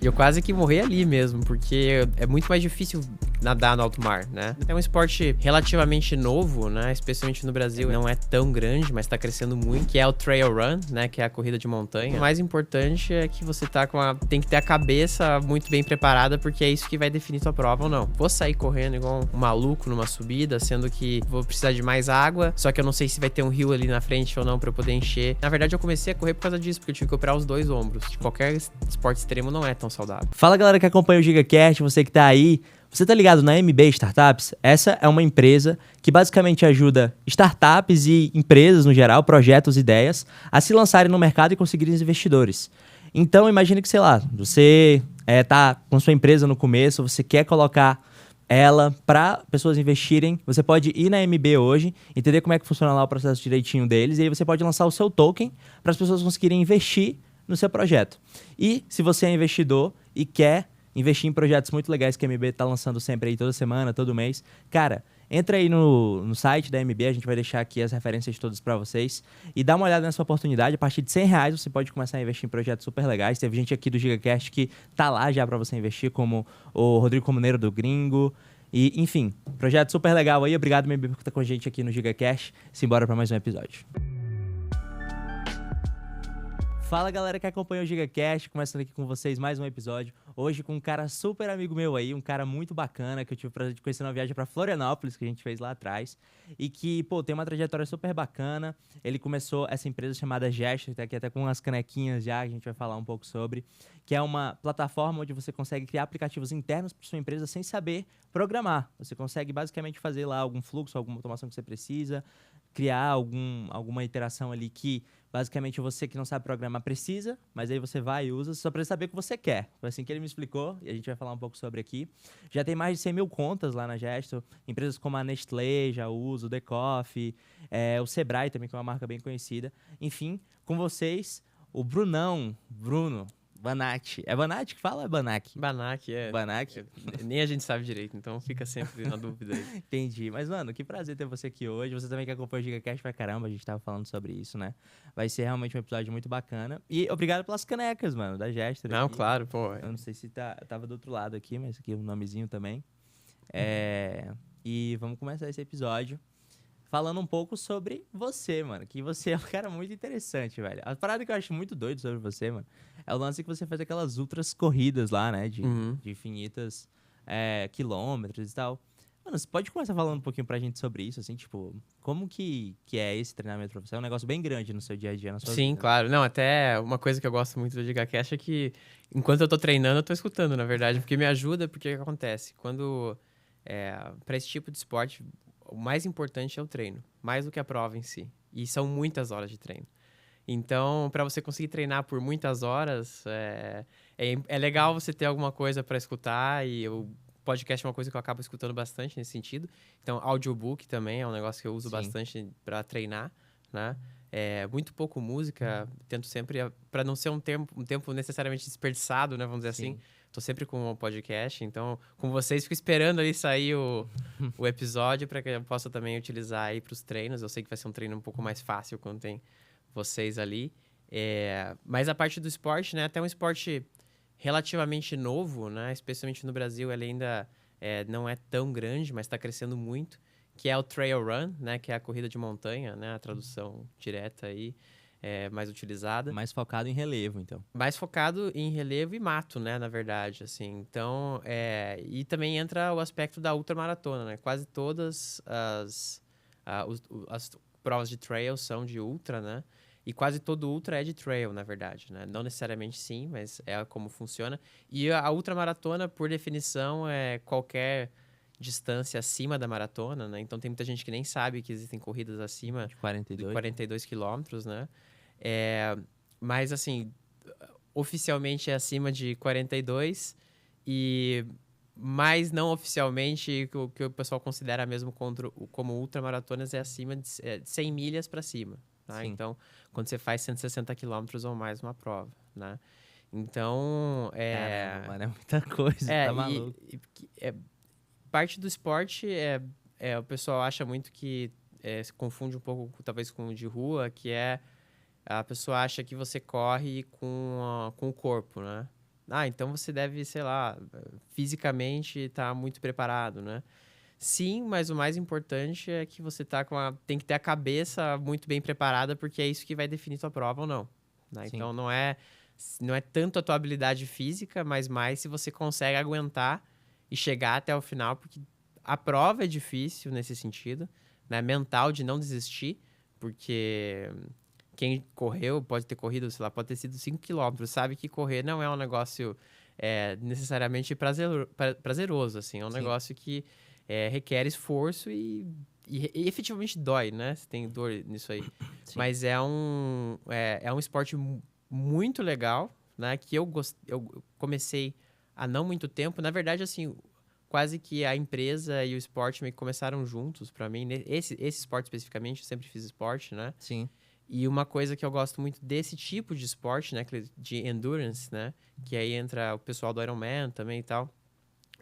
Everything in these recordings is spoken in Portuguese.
E eu quase que morri ali mesmo, porque é muito mais difícil nadar no alto mar, né? É um esporte relativamente novo, né? Especialmente no Brasil, não é tão grande, mas tá crescendo muito, que é o trail run, né? Que é a corrida de montanha. O mais importante é que você tem que ter a cabeça muito bem preparada, porque é isso que vai definir tua prova ou não. Vou sair correndo igual um maluco numa subida, sendo que vou precisar de mais água, só que eu não sei se vai ter um rio ali na frente ou não pra eu poder encher. Na verdade, eu comecei a correr por causa disso, porque eu tive que operar os dois ombros. Qualquer esporte extremo não é tão saudável. Fala, galera que acompanha o GigaCast, você que tá aí. Você tá ligado na MB Startups? Essa é uma empresa que basicamente ajuda startups e empresas no geral, projetos, ideias, a se lançarem no mercado e conseguirem os investidores. Então, imagine que, sei lá, você tá com sua empresa no começo, você quer colocar ela para pessoas investirem. Você pode ir na MB hoje, entender como é que funciona lá o processo direitinho deles, e aí você pode lançar o seu token para as pessoas conseguirem investir no seu projeto. E se você é investidor e quer investir em projetos muito legais que a MB tá lançando sempre aí toda semana, todo mês, cara, entra aí no site da MB, a gente vai deixar aqui as referências todas para vocês e dá uma olhada nessa oportunidade. A partir de R$100 você pode começar a investir em projetos super legais. Teve gente aqui do GigaCast que tá lá já para você investir, como o Rodrigo Comuneiro do Gringo. E, enfim, projeto super legal aí. Obrigado, MB, por estar com a gente aqui no GigaCast. Simbora para mais um episódio. Fala, galera que acompanha o GigaCast, começando aqui com vocês mais um episódio. Hoje com um cara super amigo meu aí, um cara muito bacana, que eu tive o prazer de conhecer numa viagem pra Florianópolis, que a gente fez lá atrás, e que, pô, tem uma trajetória super bacana. Ele começou essa empresa chamada Gesture, tá aqui até com umas canequinhas já, que a gente vai falar um pouco sobre, que é uma plataforma onde você consegue criar aplicativos internos para sua empresa sem saber programar. Você consegue basicamente fazer lá algum fluxo, alguma automação que você precisa, criar alguma iteração ali que basicamente você que não sabe programar precisa, mas aí você vai e usa, só precisa saber o que você quer. Foi assim que ele me explicou e a gente vai falar um pouco sobre aqui. Já tem mais de 100 mil contas lá na Gesto, empresas como a Nestlé já usa, o The Coffee, o Sebrae também, que é uma marca bem conhecida. Enfim, com vocês, o Bruno Banati. É Banati que fala ou é Banac? Banac, é. Banac? Nem a gente sabe direito, então fica sempre na dúvida aí. Entendi. Mas, mano, que prazer ter você aqui hoje. Você também que acompanha o GigaCast pra caramba, a gente tava falando sobre isso, né? Vai ser realmente um episódio muito bacana. E obrigado pelas canecas, mano, da Gesture. Não, aqui. claro, pô. Eu não sei se tava do outro lado aqui, mas aqui é um nomezinho também. E vamos começar esse episódio falando um pouco sobre você, mano. Que você é um cara muito interessante, velho. A parada que eu acho muito doido sobre você, mano, é o lance que você faz aquelas ultras corridas lá, né? De infinitas quilômetros e tal. Mano, você pode começar falando um pouquinho pra gente sobre isso, assim, tipo, como que é esse treinamento pra você? É um negócio bem grande no seu dia a dia, na sua Sim, vida. claro. Não, até uma coisa que eu gosto muito do GigaCast é que enquanto eu tô treinando, eu tô escutando, na verdade, porque me ajuda, porque o que acontece? Quando, pra esse tipo de esporte, o mais importante é o treino, mais do que a prova em si. E são muitas horas de treino. Então, para você conseguir treinar por muitas horas, é legal você ter alguma coisa para escutar, e o podcast é uma coisa que eu acabo escutando bastante nesse sentido. Então, audiobook também é um negócio que eu uso bastante para treinar, né? Muito pouco música, tento sempre, para não ser um tempo necessariamente desperdiçado, né? Vamos dizer assim. Tô sempre com um podcast, então, com vocês, fico esperando ali sair o episódio para que eu possa também utilizar aí para os treinos. Eu sei que vai ser um treino um pouco mais fácil quando tem vocês ali. Mas a parte do esporte, né? Até um esporte relativamente novo, né? Especialmente no Brasil, ele ainda não é tão grande, mas está crescendo muito, que é o trail run, né? Que é a corrida de montanha, né? A tradução direta aí, mais utilizada. Mais focado em relevo, então. Mais focado em relevo e mato, né? Na verdade, assim. Então, e também entra o aspecto da ultramaratona, né? Quase todas as provas de trail são de ultra, né? E quase todo ultra é de trail, na verdade, né? Não necessariamente sim, mas é como funciona. E a ultramaratona, por definição, é qualquer distância acima da maratona, né? Então tem muita gente que nem sabe que existem corridas acima De 42. de 42 quilômetros, né? Mas, assim, oficialmente é acima de 42 mas não oficialmente, o que o pessoal considera mesmo como ultramaratonas é acima de 100 milhas para cima. Tá? Então, quando você faz 160 quilômetros ou mais uma prova, né? Então, Caramba, mano, é muita coisa, tá maluco. Parte do esporte o pessoal acha muito que se confunde um pouco, talvez, com o de rua, que a pessoa acha que você corre com o corpo, né? então você deve, sei lá, fisicamente estar muito preparado, né? Sim, mas o mais importante é que você tem que ter a cabeça muito bem preparada, porque é isso que vai definir sua prova ou não, né? Sim. Então não é tanto a tua habilidade física, mas mais se você consegue aguentar e chegar até o final, porque a prova é difícil nesse sentido, né? Mental de não desistir, porque quem correu pode ter corrido, sei lá, pode ter sido 5 quilômetros, sabe que correr não é um negócio necessariamente prazeroso, assim, é um Sim. negócio que requer esforço e efetivamente dói, né? Você tem dor nisso aí. Sim. Mas é um esporte muito legal, né? Que eu comecei há não muito tempo. Na verdade, assim, quase que a empresa e o esporte meio que começaram juntos para mim. Esse esporte especificamente, eu sempre fiz esporte, né? Sim. E uma coisa que eu gosto muito desse tipo de esporte, né? De endurance, né? Que aí entra o pessoal do Ironman também e tal.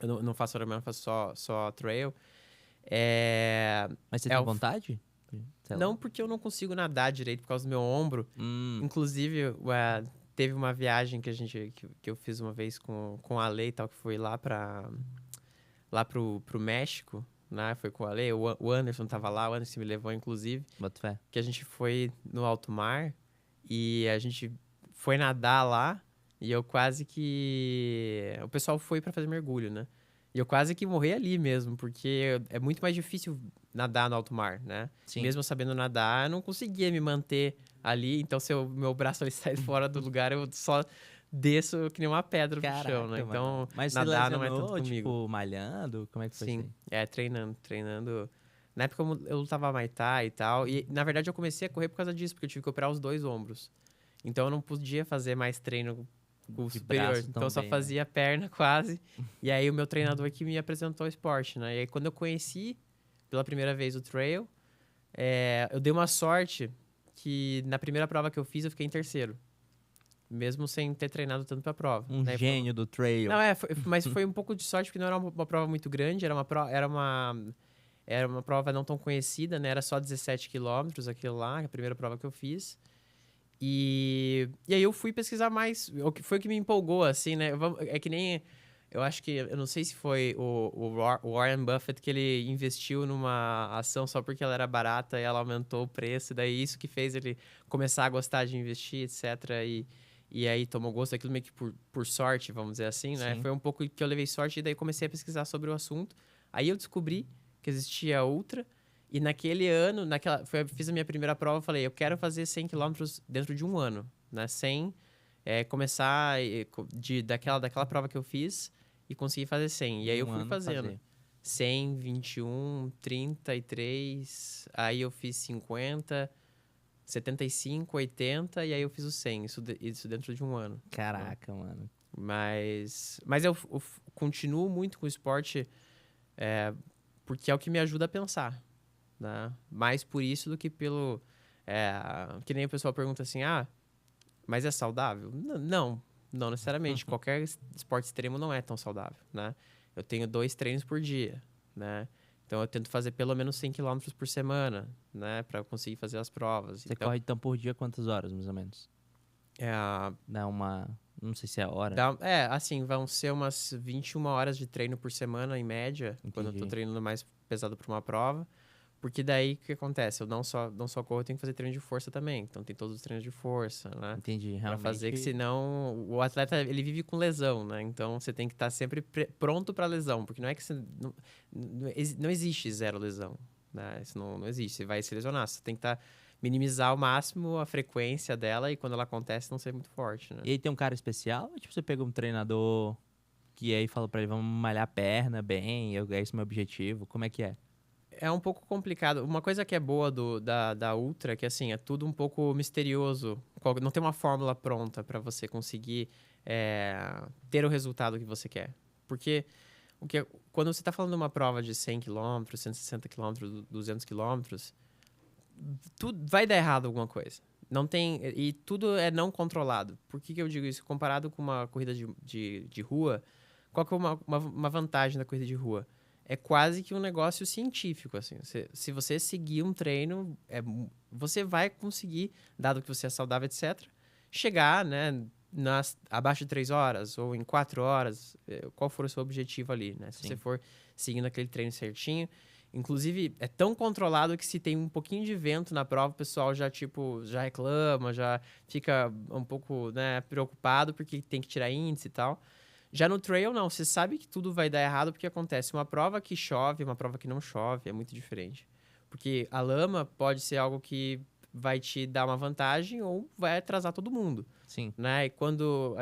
Eu não faço Ironman, eu faço só trail. É, Mas você é tem o vontade? Sei lá. não porque eu não consigo nadar direito por causa do meu ombro. Hum, Inclusive, teve uma viagem que eu fiz uma vez com a Ale e tal, que foi lá pro México, né? Foi com a Ale, o Anderson tava lá, o Anderson me levou, inclusive, boto fé. que a gente foi no alto mar e a gente foi nadar lá e eu quase que... O pessoal foi pra fazer mergulho, né? E eu quase que morri ali mesmo, porque é muito mais difícil nadar no alto mar, né? Sim. Mesmo eu sabendo nadar, eu não conseguia me manter ali. Então, se o meu braço ali sair fora do lugar, eu só desço que nem uma pedra pro chão, né? Caraca, Então, mano. Mas você nadar não é tanto lesionou, comigo. tipo, malhando? Como é que foi isso Sim, aí? treinando. Na época eu lutava Muay Thai e tal. E, na verdade, eu comecei a correr por causa disso, porque eu tive que operar os dois ombros. Então, eu não podia fazer mais treino com o De superior. braço Então, eu só também, né? fazia perna quase. E aí, o meu treinador que me apresentou o esporte, né? E aí, quando eu conheci pela primeira vez o trail, eu dei uma sorte que na primeira prova que eu fiz, eu fiquei em terceiro. Mesmo sem ter treinado tanto pra prova. Um Né? gênio do trail. Não, mas foi um pouco de sorte, porque não era uma prova muito grande, era uma prova não tão conhecida, né? Era só 17 quilômetros aquilo lá, a primeira prova que eu fiz. E aí eu fui pesquisar mais, foi o que me empolgou, assim, né? É que nem, eu acho que, eu não sei se foi o Warren Buffett que ele investiu numa ação só porque ela era barata e ela aumentou o preço, daí isso que fez ele começar a gostar de investir, etc. E aí tomou gosto daquilo meio que por sorte, vamos dizer assim, né? Sim. Foi um pouco que eu levei sorte e daí comecei a pesquisar sobre o assunto. Aí eu descobri que existia outra. E naquele ano, fiz a minha primeira prova, falei, eu quero fazer 100 quilômetros dentro de um ano, né? Sem começar daquela prova que eu fiz e conseguir fazer 100. E aí Em eu um fui ano fazendo. fazer. 100, 21, 33, aí eu fiz 50, 75, 80 e aí eu fiz o 100. Isso dentro de um ano. Né? Caraca, mano. Mas eu continuo muito com o esporte porque é o que me ajuda a pensar. Né? Mais por isso do que pelo... que nem o pessoal pergunta assim, mas é saudável? Não necessariamente. Qualquer esporte extremo não é tão saudável, né? Eu tenho 2 treinos por dia, né? Então, eu tento fazer pelo menos 100 quilômetros por semana, né? Para conseguir fazer as provas. Você Então, corre então por dia quantas horas, mais ou menos? é, Dá uma. Não sei se é hora. assim, vão ser umas 21 horas de treino por semana, em média, quando eu tô Entendi. treinando mais pesado para uma prova. Porque daí, o que acontece? Eu não só corro, eu tenho que fazer treino de força também. Então, tem todos os treinos de força, né? Entendi, Pra realmente. fazer que senão o atleta ele vive com lesão, né? Então você tem que estar sempre pronto para lesão, porque não é que você não existe zero lesão, né? Isso não existe, você vai se lesionar, você tem que minimizar ao máximo a frequência dela e quando ela acontece não ser muito forte, né? E aí tem um cara especial? Ou, tipo, você pega um treinador que aí fala pra ele, vamos malhar a perna bem, é esse o meu objetivo. Como é que é? É um pouco complicado. Uma coisa que é boa da Ultra, que assim, é tudo um pouco misterioso. Não tem uma fórmula pronta para você conseguir ter o resultado que você quer. Porque quando você está falando de uma prova de 100 km, 160 km, 200 km, tudo vai dar errado alguma coisa. Não tem, e tudo é não controlado. Por que eu digo isso? Comparado com uma corrida de rua, qual que é uma vantagem da corrida de rua? É quase que um negócio científico, assim. Se você seguir um treino, você vai conseguir, dado que você é saudável, etc., chegar, né, abaixo de 3 horas ou em 4 horas, qual for o seu objetivo ali, né? Se Sim. você for seguindo aquele treino certinho. Inclusive, é tão controlado que se tem um pouquinho de vento na prova, o pessoal já, tipo, já reclama, já fica um pouco, né, preocupado porque tem que tirar índice e tal. Já no trail, não. Você sabe que tudo vai dar errado porque acontece uma prova que chove, uma prova que não chove. É muito diferente. Porque a lama pode ser algo que vai te dar uma vantagem ou vai atrasar todo mundo, Sim. né? E quando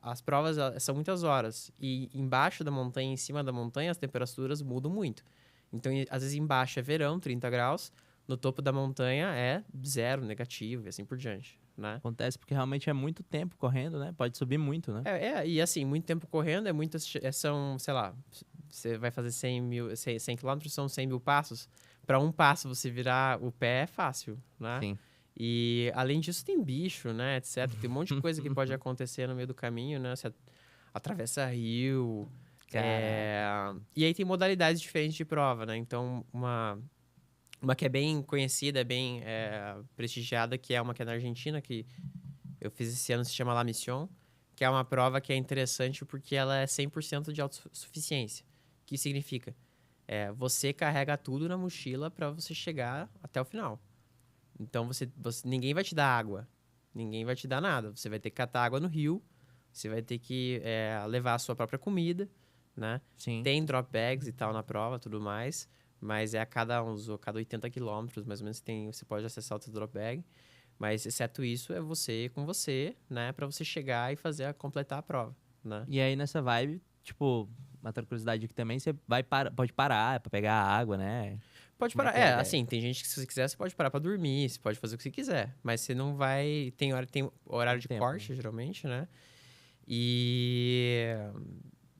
as provas são muitas horas e embaixo da montanha, em cima da montanha, as temperaturas mudam muito. Então, às vezes embaixo é verão, 30 graus, no topo da montanha é zero, negativo e assim por diante, né? Acontece porque realmente é muito tempo correndo, né? Pode subir muito, né? E assim, muito tempo correndo, são, sei lá, você vai fazer 100 quilômetros, são 100 mil passos. Para um passo você virar o pé é fácil, né? Sim. E além disso tem bicho, né, etc. Tem um monte de coisa que pode acontecer no meio do caminho, né? Você atravessa rio. E aí tem modalidades diferentes de prova, né? Então, uma que é bem conhecida, bem prestigiada, que é uma que é na Argentina, que eu fiz esse ano, se chama La Mission, que é uma prova que é interessante porque ela é 100% de autossuficiência. O que significa? Você carrega tudo na mochila para você chegar até o final. Então, ninguém vai te dar água, ninguém vai te dar nada. Você vai ter que catar água no rio, você vai ter que levar a sua própria comida, né? Sim. Tem drop bags e tal na prova, tudo mais, mas a cada 80 quilômetros, mais ou menos, você pode acessar o seu drop bag. Mas, exceto isso, é você com você, né? Pra você chegar e completar a prova, né? E aí, nessa vibe, tipo, uma outra curiosidade aqui também, você pode parar pra pegar água, né? Pode Como é parar. que é a ideia? Assim, tem gente que se você quiser, você pode parar pra dormir, você pode fazer o que você quiser. Mas você não vai... Tem horário de Tempo, corte, né? geralmente, né? E...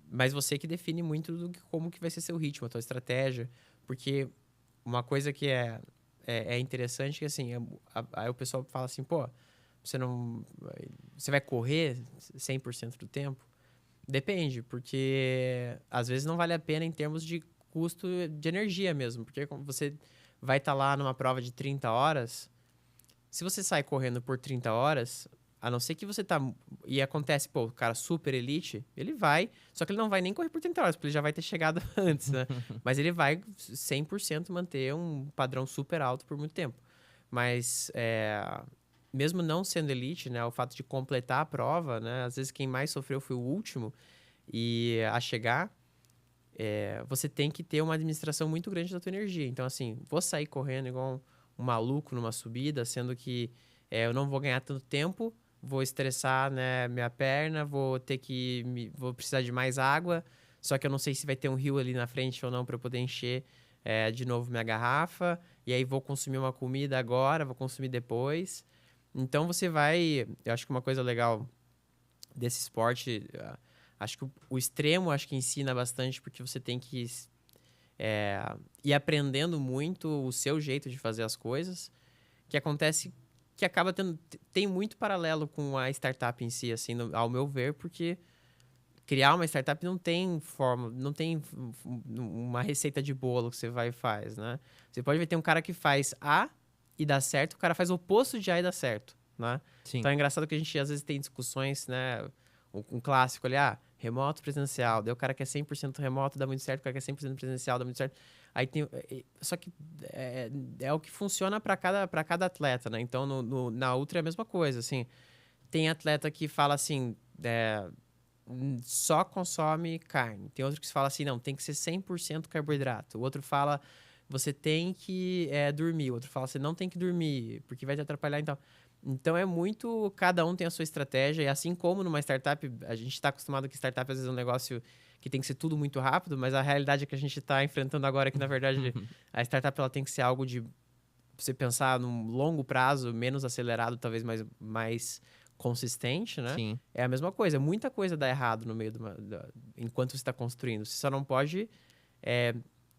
Mas você que define muito como que vai ser seu ritmo, a tua estratégia. Porque uma coisa que é interessante é que, assim, aí o pessoal fala assim, pô, você não... Você vai correr 100% do tempo? Depende, porque às vezes não vale a pena em termos de custo de energia mesmo. Porque você vai estar lá numa prova de 30 horas, se você sai correndo por 30 horas, a não ser que você tá... E acontece, pô, o cara super elite, ele vai, só que ele não vai nem correr por 30 horas, porque ele já vai ter chegado antes, né? Mas ele vai 100% manter um padrão super alto por muito tempo. Mas, mesmo não sendo elite, né, o fato de completar a prova, né, às vezes quem mais sofreu foi o último e a chegar, você tem que ter uma administração muito grande da tua energia. Então, assim, vou sair correndo igual um maluco numa subida, sendo que eu não vou ganhar tanto tempo, vou estressar, né, minha perna, vou precisar de mais água, só que eu não sei se vai ter um rio ali na frente ou não para eu poder encher de novo minha garrafa, e aí vou consumir uma comida agora, vou consumir depois. Então você vai... Eu acho que uma coisa legal desse esporte... Acho que o extremo acho que ensina bastante, porque você tem que ir aprendendo muito o seu jeito de fazer as coisas, que acontece que acaba tem muito paralelo com a startup em si, assim, ao meu ver, porque criar uma startup não tem forma, não tem uma receita de bolo que você vai e faz, né? Você pode ver, tem um cara que faz A e dá certo, o cara faz o oposto de A e dá certo, né? Sim. Então é engraçado que a gente às vezes tem discussões, né? Um clássico ali, remoto presencial. Daí o cara quer 100% remoto, dá muito certo. O cara quer 100% presencial, dá muito certo. Aí tem... Só que é o que funciona para cada atleta, né? Então, na Ultra é a mesma coisa, assim. Tem atleta que fala assim, só consome carne. Tem outro que fala assim, não, tem que ser 100% carboidrato. O outro fala, você tem que dormir. O outro fala, você não tem que dormir, porque vai te atrapalhar, Então é muito... Cada um tem a sua estratégia. E assim como numa startup, a gente está acostumado que startup às vezes é um negócio que tem que ser tudo muito rápido, mas a realidade é que a gente está enfrentando agora é que, na verdade, a startup ela tem que ser algo de... Você pensar num longo prazo, menos acelerado, talvez mais consistente, né? Sim. É a mesma coisa. Muita coisa dá errado no meio enquanto você está construindo. Você só não pode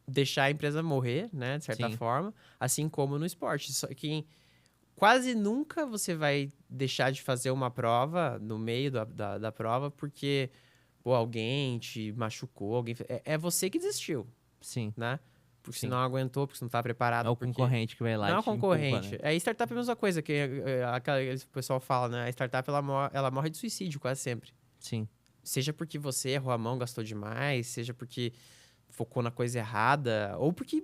deixar a empresa morrer, né? De certa Sim. forma. Assim como no esporte. Só que... Quase nunca você vai deixar de fazer uma prova no meio da prova porque alguém te machucou, é você que desistiu, Sim. né? porque Sim. você não aguentou, porque você não tá preparado. É o porque... concorrente que vai lá Não é e o te empurra, concorrente. né? É, startup é a mesma coisa, que o pessoal fala, né? A startup, ela morre de suicídio quase sempre. Sim. Seja porque você errou a mão, gastou demais, seja porque focou na coisa errada, ou porque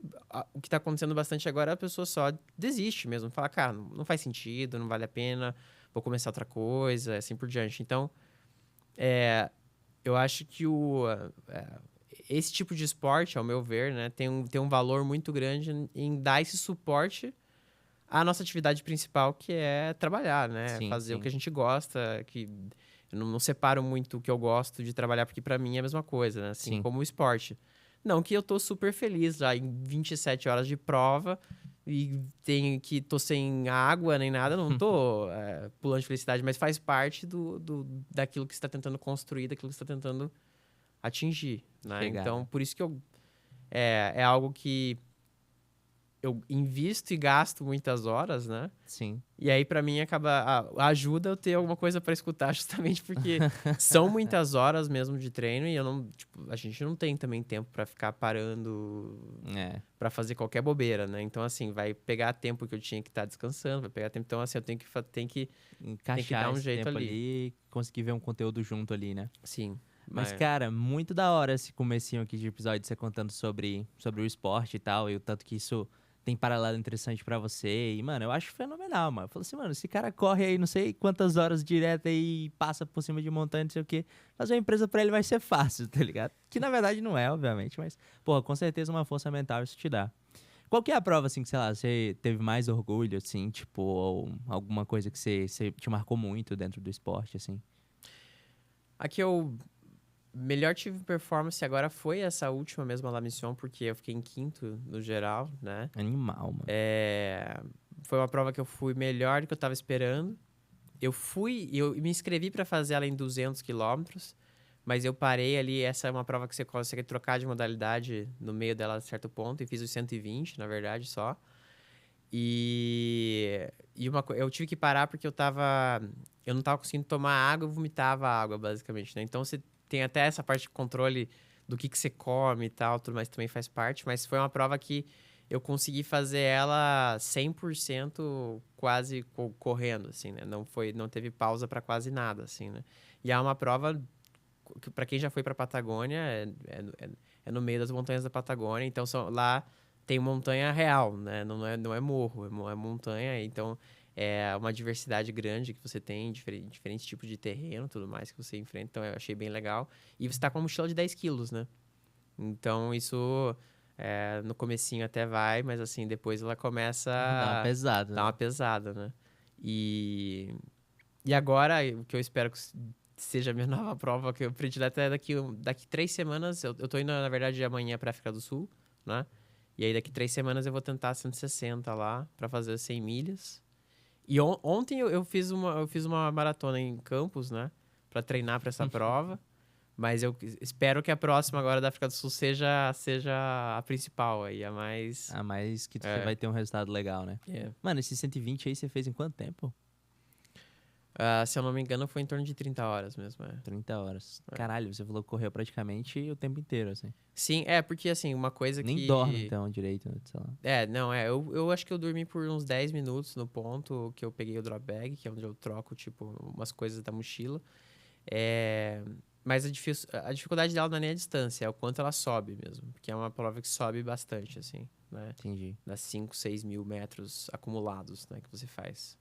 o que tá acontecendo bastante agora é a pessoa só desiste mesmo. Fala, cara, não faz sentido, não vale a pena, vou começar outra coisa, assim por diante. Então, eu acho que esse tipo de esporte, ao meu ver, né, tem um valor muito grande em dar esse suporte à nossa atividade principal, que é trabalhar, né? Sim, Fazer o sim. que a gente gosta, que eu não separo muito o que eu gosto de trabalhar, porque pra mim é a mesma coisa, né? Assim Sim. como o esporte. Não que eu tô super feliz já em 27 horas de prova e tô sem água nem nada, não tô pulando de felicidade, mas faz parte daquilo que você está tentando construir, daquilo que você está tentando atingir, né? Chegar, Então, né? por isso que é algo que eu invisto e gasto muitas horas, né? Sim. E aí, pra mim, ajuda eu ter alguma coisa pra escutar, justamente porque são muitas horas mesmo de treino e eu não, tipo, a gente não tem também tempo pra ficar parando É. pra fazer qualquer bobeira, né? Então, assim, vai pegar tempo que eu tinha que estar descansando, vai pegar tempo. Então, assim, eu tenho que dar Encaixar um esse jeito tempo ali. ali e conseguir ver um conteúdo junto ali, né? Sim. Mas, Mas, cara, muito da hora esse comecinho aqui de episódio, você contando sobre o esporte e tal, e o tanto que isso tem paralelo interessante pra você. E, mano, eu acho fenomenal, mano. Falei assim, mano, esse cara corre aí não sei quantas horas direto aí, passa por cima de montanha, não sei o quê. Fazer uma empresa pra ele vai ser fácil, tá ligado? Que na verdade não é, obviamente, mas, porra, com certeza uma força mental isso te dá. Qual que é a prova, assim, que, sei lá, você teve mais orgulho, assim, tipo, ou alguma coisa que você te marcou muito dentro do esporte, assim? aqui eu melhor tive performance agora foi essa última mesmo, La Mission, porque eu fiquei em quinto no geral, né? Animal, mano. Foi uma prova que eu fui melhor do que eu tava esperando. Eu me inscrevi para fazer ela em 200 quilômetros, mas eu parei ali. Essa é uma prova que você consegue trocar de modalidade no meio dela a certo ponto, e fiz os 120, na verdade, só. Eu tive que parar porque eu não tava conseguindo tomar água, eu vomitava água, basicamente, né? Então você tem até essa parte de controle do que você come e tal, tudo mais também faz parte, mas foi uma prova que eu consegui fazer ela 100% quase correndo, assim, né? Não teve pausa para quase nada, assim, né? E é uma prova que, para quem já foi para Patagônia, é no meio das montanhas da Patagônia, então lá tem montanha real, né? Não é morro, é montanha, então é uma diversidade grande que você tem, diferentes tipos de terreno, tudo mais que você enfrenta, então eu achei bem legal. E você tá com uma mochila de 10 quilos, né? Então isso no comecinho até vai, mas assim, depois ela começa Dá uma a pesada, dar uma né? pesada, né? E agora, o que eu espero que seja a minha nova prova, que eu predileto é daqui 3 semanas, eu tô indo, na verdade, amanhã pra África do Sul, né? E aí daqui 3 semanas eu vou tentar 160 lá pra fazer 100 milhas. E ontem eu fiz uma maratona em Campos, né? Pra treinar pra essa prova. Mas eu espero que a próxima agora da África do Sul seja a principal aí, a mais. Ah, mas que você É. vai ter um resultado legal, né? é. Mano, esse 120 aí você fez em quanto tempo? Se eu não me engano, foi em torno de 30 horas mesmo. 30 horas. Caralho, você falou que correu praticamente o tempo inteiro, assim. Sim, porque assim, uma coisa Nem dorme, que. então, direito, né? Sei lá. Não, eu acho que eu dormi por uns 10 minutos no ponto que eu peguei o drop bag, que é onde eu troco, tipo, umas coisas da mochila. Mas a dificuldade dela não é nem a distância, é o quanto ela sobe mesmo. Porque é uma prova que sobe bastante, assim, né? Entendi. Das 5, 6 mil metros acumulados, né, que você faz.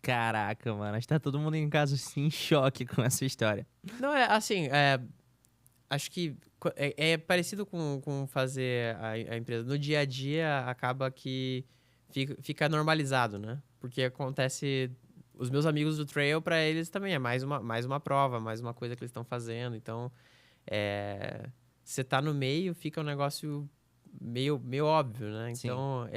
Caraca, mano. Acho que tá todo mundo em casa assim, em choque com essa história. Não, assim, acho que é parecido com fazer a empresa. No dia a dia, acaba que fica normalizado, né? Porque acontece. Os meus amigos do trail, para eles também é mais uma prova, mais uma coisa que eles estão fazendo. Então, você tá no meio, fica um negócio meio óbvio, né? Sim. Então,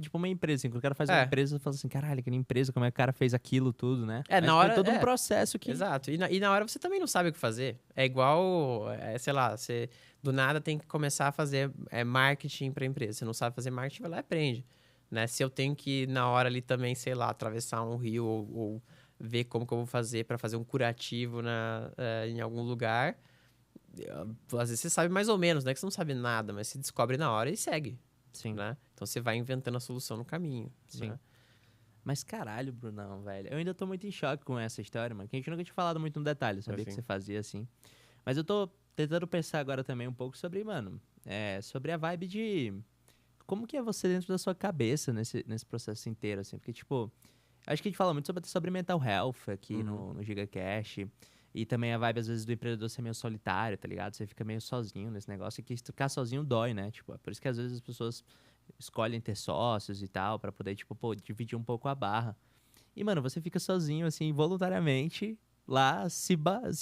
Tipo uma empresa, assim. Quando o cara faz uma é, empresa, fala assim, caralho, aquela empresa, como é que o cara fez aquilo tudo, né? Mas na foi hora. todo um processo que... Exato. E na hora você também não sabe o que fazer. É igual, sei lá, você do nada tem que começar a fazer marketing para empresa. Você não sabe fazer marketing, vai lá e aprende. Né? Se eu tenho que, na hora ali também, sei lá, atravessar um rio ou ver como que eu vou fazer para fazer um curativo em algum lugar, Às vezes você sabe mais ou menos, não é que você não sabe nada, mas você descobre na hora e segue, Sim, né? Então você vai inventando a solução no caminho, sim. né? Mas caralho, Brunão, velho. Eu ainda tô muito em choque com essa história, mano. Que a gente nunca tinha falado muito no detalhe. Eu sabia que Assim. você fazia assim. Mas eu tô tentando pensar agora também um pouco sobre, mano, sobre a vibe de como que é você dentro da sua cabeça nesse processo inteiro, assim. Porque, tipo, acho que a gente fala muito sobre mental health aqui Uhum. no GigaCast. E também a vibe, às vezes, do empreendedor ser meio solitário, tá ligado? Você fica meio sozinho nesse negócio. E que ficar sozinho dói, né? Tipo, é por isso que às vezes as pessoas escolhem ter sócios e tal, pra poder, tipo, pô, dividir um pouco a barra. E, mano, você fica sozinho, assim, voluntariamente, lá se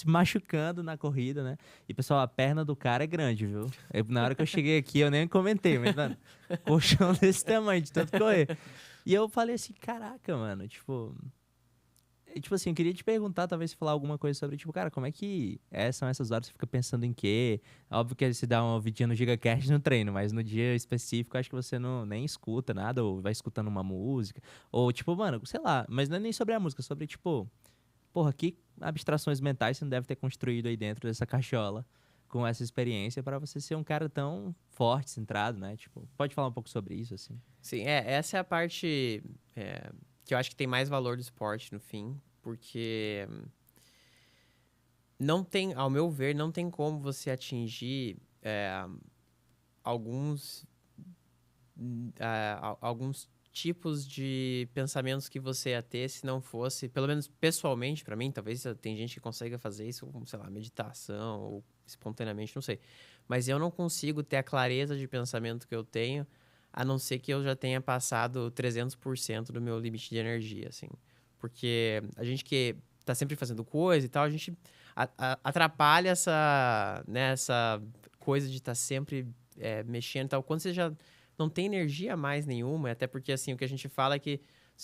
machucando na corrida, né? E, pessoal, a perna do cara é grande, viu? Na hora que eu cheguei aqui, eu nem comentei, mas, mano, colchão desse tamanho, de tanto correr. E eu falei assim, caraca, mano, tipo. Tipo assim, eu queria te perguntar, talvez falar alguma coisa sobre, tipo, cara, como é que são essas horas? Você fica pensando em quê? Óbvio que você dá uma ouvidinha no GigaCast no treino, mas no dia específico, acho que você não nem escuta nada, ou vai escutando uma música. Ou, tipo, mano, sei lá, mas não é nem sobre a música, é sobre, tipo, porra, que abstrações mentais você não deve ter construído aí dentro dessa cachola com essa experiência pra você ser um cara tão forte, centrado, né? Tipo, pode falar um pouco sobre isso, assim? Sim, essa é a parte que eu acho que tem mais valor do esporte no fim, porque não tem, ao meu ver, não tem como você atingir alguns, alguns tipos de pensamentos que você ia ter se não fosse, pelo menos pessoalmente, pra mim, talvez tem gente que consiga fazer isso com, sei lá, meditação ou espontaneamente, não sei. Mas eu não consigo ter a clareza de pensamento que eu tenho, a não ser que eu já tenha passado 300% do meu limite de energia, assim. Porque a gente que tá sempre fazendo coisa e tal, a gente atrapalha essa coisa de estar sempre mexendo e tal. Quando você já não tem energia mais nenhuma, até porque assim, o que a gente fala é que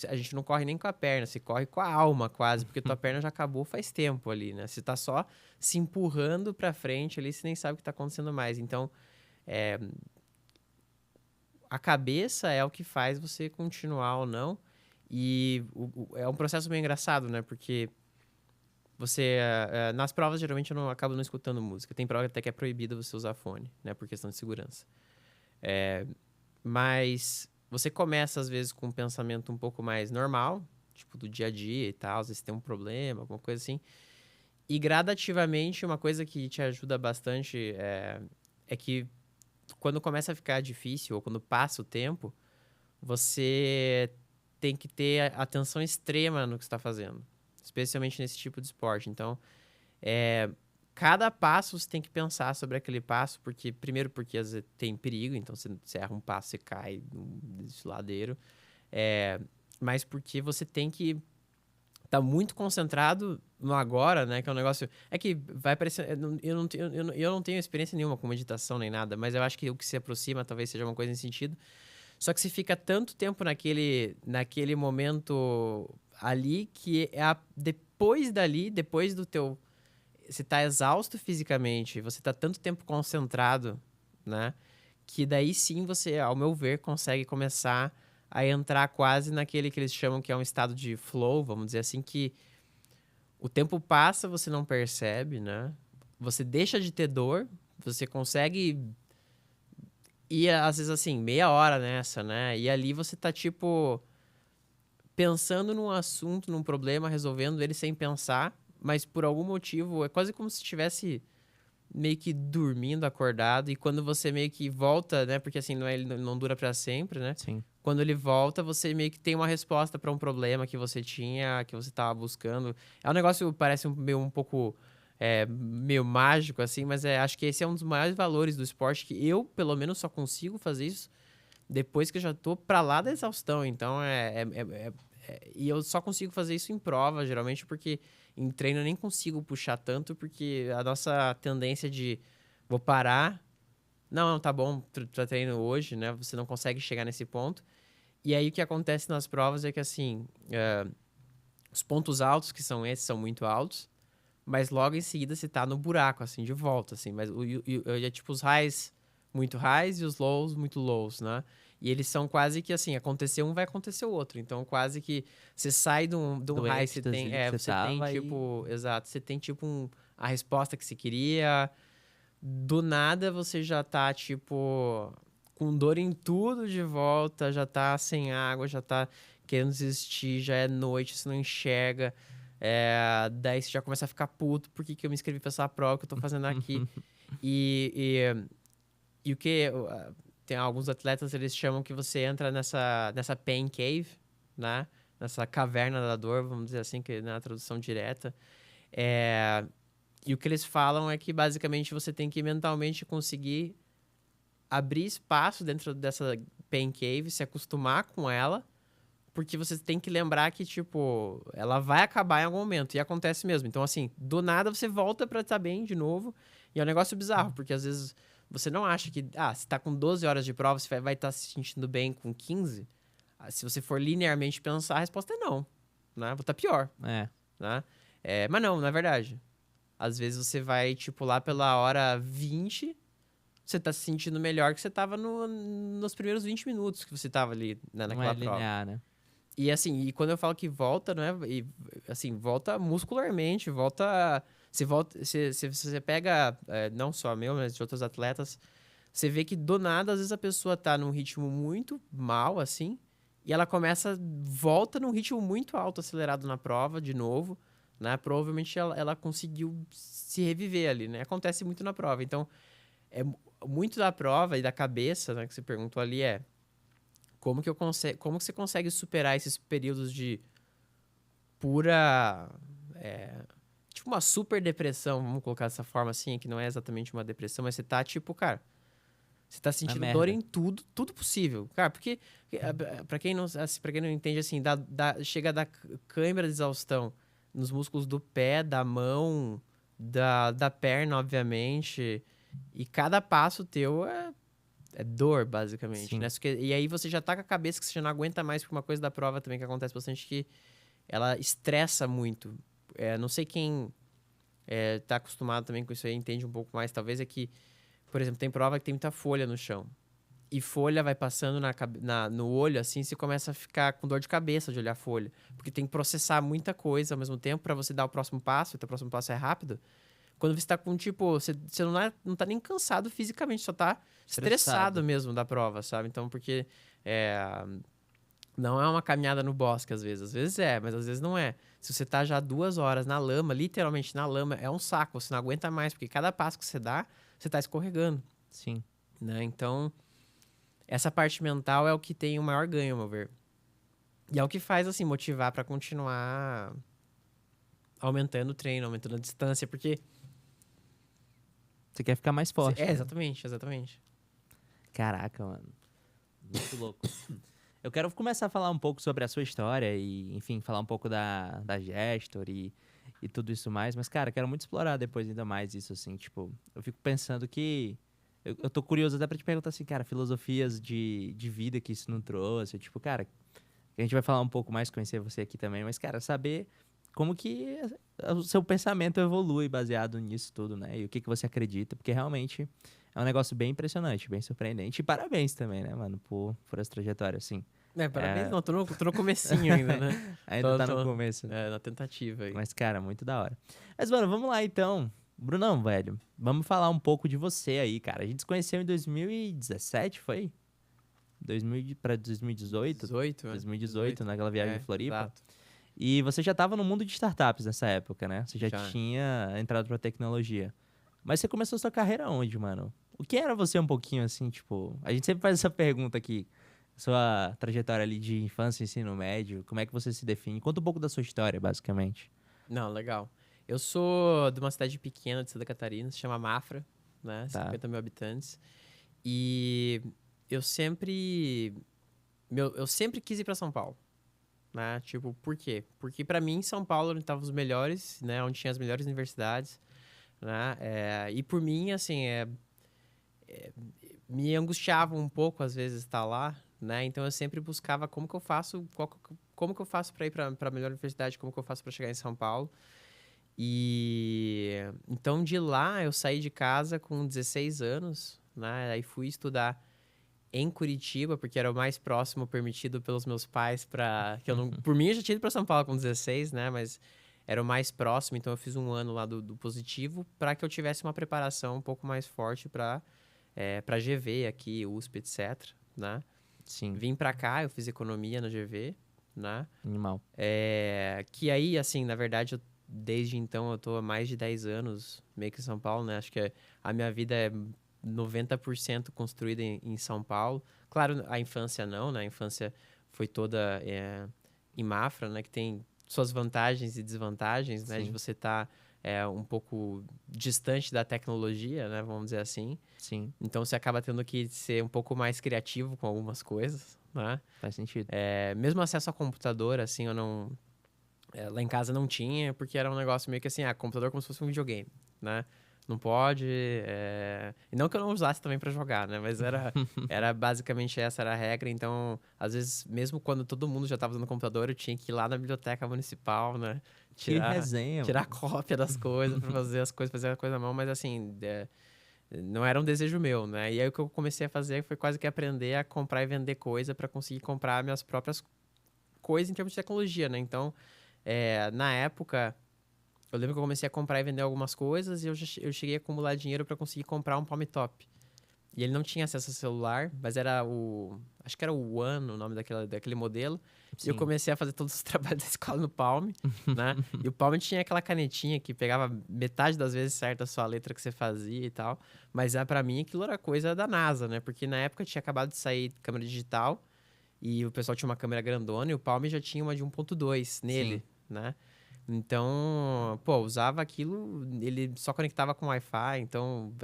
a gente não corre nem com a perna, se corre com a alma quase, porque tua perna já acabou faz tempo ali, né? Você tá só se empurrando pra frente ali, você nem sabe o que tá acontecendo mais. Então, é, a cabeça é o que faz você continuar ou não. E é um processo meio engraçado, né? Porque nas provas, geralmente, eu não acabo não escutando música. Tem prova até que é proibido você usar fone, né? Por questão de segurança. Mas você começa, às vezes, com um pensamento um pouco mais normal, tipo do dia a dia e tal, às vezes tem um problema, alguma coisa assim. E gradativamente, uma coisa que te ajuda bastante é que quando começa a ficar difícil, ou quando passa o tempo, você tem que ter atenção extrema no que está fazendo, especialmente nesse tipo de esporte. Então, cada passo você tem que pensar sobre aquele passo, porque primeiro porque às vezes tem perigo, então você erra um passo, você cai num desfiladeiro. Mas porque você tem que estar muito concentrado no agora, né? Que é um negócio. É que vai parecer. Eu não tenho experiência nenhuma com meditação nem nada, mas eu acho que o que se aproxima talvez seja uma coisa nesse sentido. Só que você fica tanto tempo naquele momento ali que depois dali, depois do teu. Você tá exausto fisicamente, você tá tanto tempo concentrado, né? Que daí sim você, ao meu ver, consegue começar a entrar quase naquele que eles chamam que é um estado de flow, vamos dizer assim, que o tempo passa, você não percebe, né? Você deixa de ter dor, você consegue ir, às vezes, assim, meia hora nessa, né? E ali você tá, tipo, pensando num assunto, num problema, resolvendo ele sem pensar, mas por algum motivo é quase como se estivesse meio que dormindo, acordado, e quando você meio que volta, né? Porque assim, ele não dura pra sempre, né? Sim. Quando ele volta, você meio que tem uma resposta pra um problema que você tinha, que você tava buscando. É um negócio que parece meio um pouco meio mágico, assim, mas acho que esse é um dos maiores valores do esporte, que eu, pelo menos, só consigo fazer isso depois que eu já tô pra lá da exaustão. Então, e eu só consigo fazer isso em prova, geralmente, porque em treino eu nem consigo puxar tanto, porque a nossa tendência de vou parar, não, tá bom pra treino hoje, né? Você não consegue chegar nesse ponto. E aí o que acontece nas provas é que, assim, os pontos altos, que são esses, são muito altos, mas logo em seguida você tá no buraco, assim, de volta, assim. Mas é tipo os highs muito highs e os lows muito lows, né? E eles são quase que assim, acontecer um, vai acontecer o outro. Então, quase que você sai de um Do high, você tem, êxtase que você você tem tava aí. tipo, exato, você tem tipo a resposta que você queria, do nada você já tá, tipo, com dor em tudo de volta, já tá sem água, já tá querendo desistir, já é noite, você não enxerga. Daí você já começa a ficar puto, por que que eu me inscrevi pra essa prova que eu tô fazendo aqui? E, e o que... Tem alguns atletas, eles chamam que você entra nessa pain cave, né? Nessa caverna da dor, vamos dizer assim, que na tradução direta. E o que eles falam é que, basicamente, você tem que mentalmente conseguir abrir espaço dentro dessa pain cave, se acostumar com ela, porque você tem que lembrar que, tipo, ela vai acabar em algum momento, e acontece mesmo. Então, assim, do nada você volta pra estar bem de novo, e é um negócio bizarro, porque às vezes você não acha que, se tá com 12 horas de prova, você vai estar se sentindo bem com 15. Se você for linearmente pensar, a resposta é não, né? Vou estar pior, É. né? Mas não, na verdade. Às vezes você vai, tipo, lá pela hora 20, você tá se sentindo melhor que você tava nos primeiros 20 minutos que você tava ali, né, Não é naquela prova. linear, né? E assim, e quando eu falo que volta, não é? E, assim, volta muscularmente, volta. Você volta. Você pega, não só meu, mas de outros atletas, você vê que do nada, às vezes a pessoa tá num ritmo muito mal, assim, e ela volta num ritmo muito alto, acelerado na prova, de novo, né? Provavelmente ela conseguiu se reviver ali, né? Acontece muito na prova. Então, muito da prova e da cabeça, né, que você perguntou ali como que você consegue superar esses períodos de pura, tipo uma super depressão, vamos colocar dessa forma assim, que não é exatamente uma depressão, mas você tá tipo, cara, você tá Na sentindo dor merda. em tudo possível. Cara, porque pra quem não, assim, para quem não entende assim, chega a dar cãibra de exaustão nos músculos do pé, da mão, da perna, obviamente. E cada passo teu é dor, basicamente, né? Sim. E aí você já tá com a cabeça que você já não aguenta mais, porque uma coisa da prova também que acontece bastante que ela estressa muito. Não sei quem tá acostumado também com isso aí, entende um pouco mais. Talvez é que, por exemplo, tem prova que tem muita folha no chão. E folha vai passando no olho, assim, você começa a ficar com dor de cabeça de olhar a folha. Porque tem que processar muita coisa ao mesmo tempo para você dar o próximo passo, e o teu próximo passo é rápido. Quando você tá com, tipo, você não tá nem cansado fisicamente, só tá estressado Estressado. mesmo da prova, sabe? Então, porque é, não é uma caminhada no bosque, às vezes é, mas às vezes não é. Se você tá já 2 horas na lama, literalmente na lama, é um saco, você não aguenta mais, porque cada passo que você dá, você tá escorregando, Sim. né? Então, essa parte mental é o que tem o maior ganho, ao meu ver. E é o que faz, assim, motivar pra continuar aumentando o treino, aumentando a distância, porque... Você quer ficar mais forte, né? exatamente, exatamente. Caraca, mano. Muito louco. Eu quero começar a falar um pouco sobre a sua história e, enfim, falar um pouco da Gestor e tudo isso mais. Mas, cara, quero muito explorar depois ainda mais isso, assim. Tipo, eu fico pensando que... Eu tô curioso até pra te perguntar assim, cara, filosofias de vida que isso não trouxe. Tipo, cara, a gente vai falar um pouco mais, conhecer você aqui também. Mas, cara, saber como que o seu pensamento evolui baseado nisso tudo, né? E o que que você acredita. Porque, realmente... É um negócio bem impressionante, bem surpreendente. E parabéns também, né, mano, por essa trajetória, assim. Parabéns, É, não, tô no comecinho ainda, né? ainda tá no começo. Na tentativa aí. Mas, cara, muito da hora. Mas, mano, vamos lá, então. Brunão, velho, vamos falar um pouco de você aí, cara. A gente se conheceu em 2017, foi? Pra 2018? 18, né? 2018, naquela viagem de Floripa. Exato. E você já tava no mundo de startups nessa época, né? Você já Já. tinha entrado pra tecnologia. Mas você começou sua carreira onde, mano? O que era você um pouquinho assim, tipo... A gente sempre faz essa pergunta aqui. Sua trajetória ali de infância, ensino médio, como é que você se define? Conta um pouco da sua história, basicamente. Não, legal. Eu sou de uma cidade pequena de Santa Catarina, se chama Mafra, né? Tá. 50 mil habitantes. E eu sempre... eu sempre quis ir pra São Paulo, né? Tipo, por quê? Porque pra mim, São Paulo, onde estavam os melhores, né? Onde tinha as melhores universidades, né? E por mim, assim, me angustiava um pouco às vezes estar lá, né? Então eu sempre buscava como que eu faço, como que eu faço para ir para a melhor universidade, como que eu faço para chegar em São Paulo. E então de lá eu saí de casa com 16 anos, né? Aí fui estudar em Curitiba, porque era o mais próximo permitido pelos meus pais para que eu não, por mim eu já tinha ido para São Paulo com 16, né? Mas era o mais próximo, então eu fiz um ano lá do positivo para que eu tivesse uma preparação um pouco mais forte para GV aqui, USP, etc, né? Sim, Vim para cá, eu fiz economia na GV, né? animal. Que aí, assim, na verdade, desde então eu tô há mais de 10 anos meio que em São Paulo, né? Acho que a minha vida é 90% construída em São Paulo. Claro, a infância não, né? A infância foi toda em Mafra, né? Que tem suas vantagens e desvantagens, né? De Sim, você estar um pouco distante da tecnologia, né? Vamos dizer assim. sim, Então você acaba tendo que ser um pouco mais criativo com algumas coisas, né? faz sentido. Mesmo acesso a computador, assim, eu não... lá em casa não tinha, porque era um negócio meio que assim, computador como se fosse um videogame, né? Não pode. E não que eu não usasse também pra jogar, né? Mas era basicamente essa era a regra. Então, às vezes, mesmo quando todo mundo já tava usando computador, eu tinha que ir lá na biblioteca municipal, né? Que Tirar, resenha, tirar mano. cópia das coisas pra fazer as coisas, fazer a coisa à mão, mas assim, não era um desejo meu, né? E aí o que eu comecei a fazer foi quase que aprender a comprar e vender coisa pra conseguir comprar minhas próprias coisas em termos de tecnologia, né? Então, na época, eu lembro que eu comecei a comprar e vender algumas coisas e eu cheguei a acumular dinheiro para conseguir comprar um Palm Top. E ele não tinha acesso a celular, mas era acho que era o One, o nome daquele modelo. E eu Sim. comecei a fazer todos os trabalhos da escola no Palm, né? E o Palm tinha aquela canetinha que pegava metade das vezes certa a sua letra que você fazia e tal. Mas para mim aquilo era coisa da NASA, né? Porque na época tinha acabado de sair câmera digital e o pessoal tinha uma câmera grandona e o Palm já tinha uma de 1.2 Sim. nele, né? Então, pô, usava aquilo, ele só conectava com Wi-Fi, então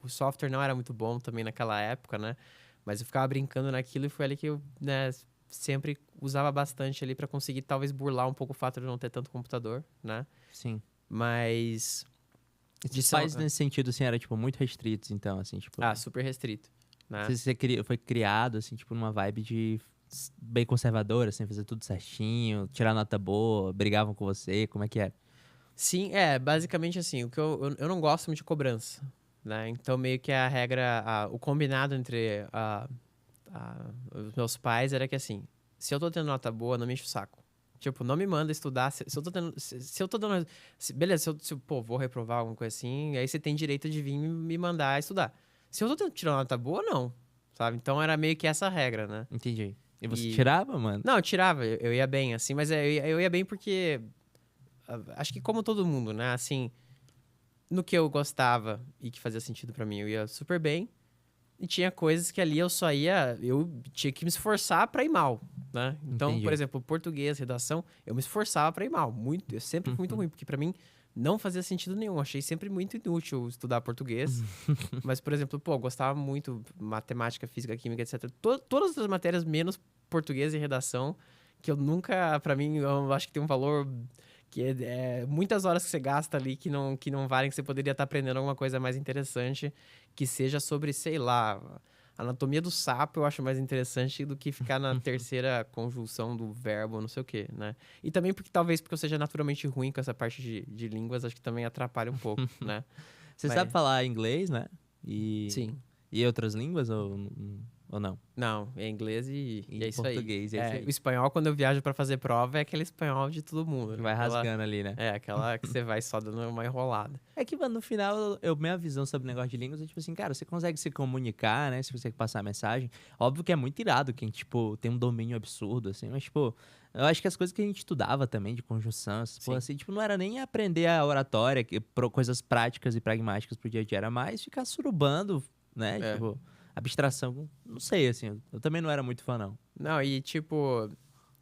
o software não era muito bom também naquela época, né? Mas eu ficava brincando naquilo e foi ali que eu, né, sempre usava bastante ali para conseguir talvez burlar um pouco o fato de não ter tanto computador, né? Sim. Mas E de seus São... pais, nesse sentido, assim, eram, tipo, muito restritos, então, assim, tipo... super restrito, né? Você foi criado, assim, tipo, numa vibe de bem conservadora, assim, fazer tudo certinho, tirar nota boa, brigavam com você, como é que é? Sim, basicamente assim, o que eu não gosto muito de cobrança, né? Então, meio que a regra, o combinado entre os meus pais era que assim, se eu tô tendo nota boa, não me enche o saco. Tipo, não me manda estudar. Se eu tô tendo. Se eu tô dando. Beleza, pô, vou reprovar alguma coisa assim, aí você tem direito de vir me mandar estudar. Se eu tô tirando nota boa, não. Sabe? Então era meio que essa a regra, né? Entendi. E você E. tirava, mano? Não, eu tirava, eu ia bem, assim, mas eu ia bem porque. Acho que como todo mundo, né? Assim, no que eu gostava e que fazia sentido pra mim, eu ia super bem. E tinha coisas que ali eu tinha que me esforçar pra ir mal, né? Então, por Entendi. exemplo, português, redação, eu me esforçava pra ir mal, muito, eu sempre fui muito ruim, porque pra mim não fazia sentido nenhum, achei sempre muito inútil estudar português. Mas, por exemplo, pô, eu gostava muito matemática, física, química, etc. Todas as matérias menos português e redação, que eu nunca, pra mim, eu acho que tem um valor que muitas horas que você gasta ali que não valem, que você poderia estar aprendendo alguma coisa mais interessante, que seja sobre, sei lá, anatomia do sapo, eu acho mais interessante do que ficar na terceira conjunção do verbo, não sei o quê, né? E também talvez porque eu seja naturalmente ruim com essa parte de línguas, acho que também atrapalha um pouco, né? Você sabe Mas, falar inglês, né? E, sim. e outras línguas ou não? Não, é inglês e é E isso aí. português, é isso O aí. espanhol, quando eu viajo pra fazer prova, é aquele espanhol de todo mundo, Que né? vai rasgando ali, né? Aquela que você vai só dando uma enrolada. É que, mano, no final, minha visão sobre o negócio de línguas é tipo assim, cara, você consegue se comunicar, né? Se você consegue passar a mensagem. Óbvio que é muito irado quem, tipo, tem um domínio absurdo, assim, mas, tipo, eu acho que as coisas que a gente estudava também, de conjunção, essas porra, Sim. assim, tipo, não era nem aprender a oratória, coisas práticas e pragmáticas pro dia a dia, era mais ficar surubando, né? É. Tipo, abstração, não sei, assim, eu também não era muito fã, não. Não, e tipo,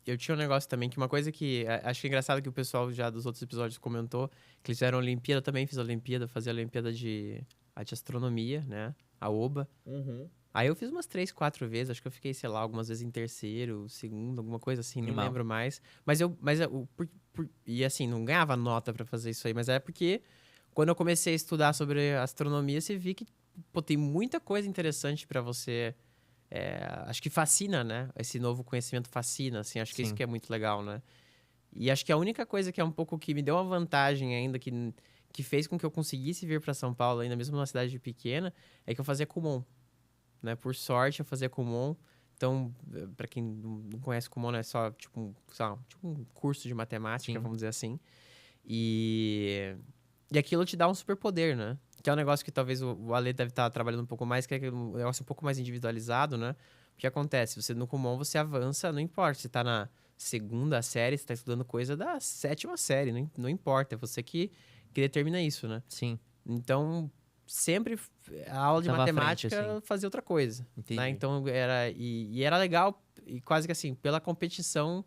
eu tinha um negócio também, que uma coisa que acho que é engraçado que o pessoal já dos outros episódios comentou, que eles fizeram Olimpíada, eu também fiz Olimpíada, fazia Olimpíada de Astronomia, né? A OBA. Uhum. Aí eu fiz umas 3, 4 vezes, acho que eu fiquei, sei lá, algumas vezes em terceiro, segundo, alguma coisa assim, nem Animal. lembro mais. E assim, não ganhava nota pra fazer isso aí, mas é porque quando eu comecei a estudar sobre astronomia, você vi que, pô, tem muita coisa interessante pra você. Acho que fascina, né? Esse novo conhecimento fascina, assim, acho que isso Sim. que é muito legal, né? E acho que a única coisa que é um pouco que me deu uma vantagem ainda, que fez com que eu conseguisse vir pra São Paulo, ainda mesmo numa cidade pequena, é que eu fazia Kumon, né? Por sorte, eu fazia Kumon. Então, para quem não conhece, Kumon é só sei lá, tipo um curso de matemática, Sim. vamos dizer assim. E aquilo te dá um superpoder, né? Que é um negócio que talvez o Ale deve estar trabalhando um pouco mais, que é um negócio um pouco mais individualizado, né? O que acontece? Você no Kumon, você avança, não importa se tá na segunda série, você tá estudando coisa da sétima série, não importa, é você que determina isso, né? Sim, Então, sempre a aula de tava à frente, matemática assim. fazia outra coisa, né? Entendi. Então, e era legal, e quase que assim, pela competição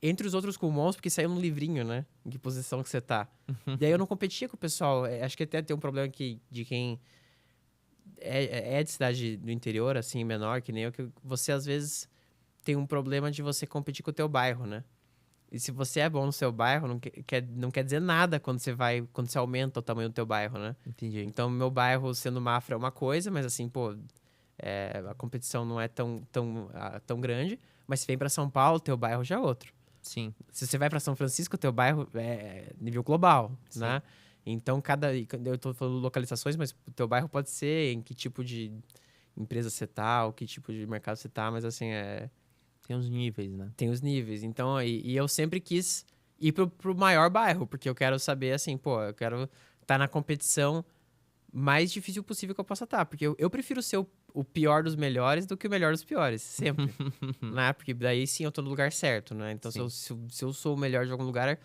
entre os outros Kumons, porque saiu no livrinho, né? Em que posição que você tá. E aí eu não competia com o pessoal. Acho que até tem um problema de quem é de cidade do interior, assim, menor, que nem eu, que você às vezes tem um problema de você competir com o teu bairro, né? E se você é bom no seu bairro, não quer dizer nada quando você aumenta o tamanho do teu bairro, né? Entendi. Então, meu bairro sendo Mafra é uma coisa, mas assim, pô, a competição não é tão grande. Mas se vem para São Paulo, teu bairro já é outro. Sim, Se você vai para São Francisco, teu bairro é nível global, sim. né? Então, eu tô falando localizações, mas o teu bairro pode ser em que tipo de empresa você tá, ou que tipo de mercado você tá, mas assim, Tem uns níveis, né? tem os níveis. Então, e eu sempre quis ir pro maior bairro, porque eu quero saber, assim, pô, eu quero estar na competição mais difícil possível que eu possa estar. Porque eu prefiro ser o pior dos melhores do que o melhor dos piores, sempre. Né? Porque daí sim eu tô no lugar certo, né? Então, Sim. se eu sou o melhor de algum lugar,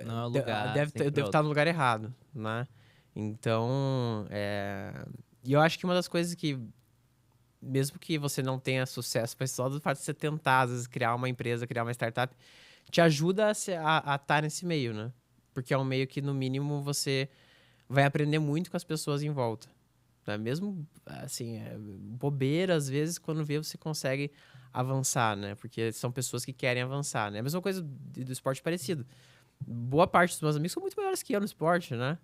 Não é o lugar, eu sempre devo estar outro. no lugar errado, né? Então, e eu acho que uma das coisas que, mesmo que você não tenha sucesso, mas só do fato de você tentar, às vezes, criar uma empresa, criar uma startup, te ajuda a estar nesse meio, né? Porque é um meio que, no mínimo, você vai aprender muito com as pessoas em volta. Né? Mesmo, assim, bobeira, às vezes, quando vê, você consegue avançar, né? Porque são pessoas que querem avançar, né? A mesma coisa do esporte parecido. Boa parte dos meus amigos são muito melhores que eu no esporte, né?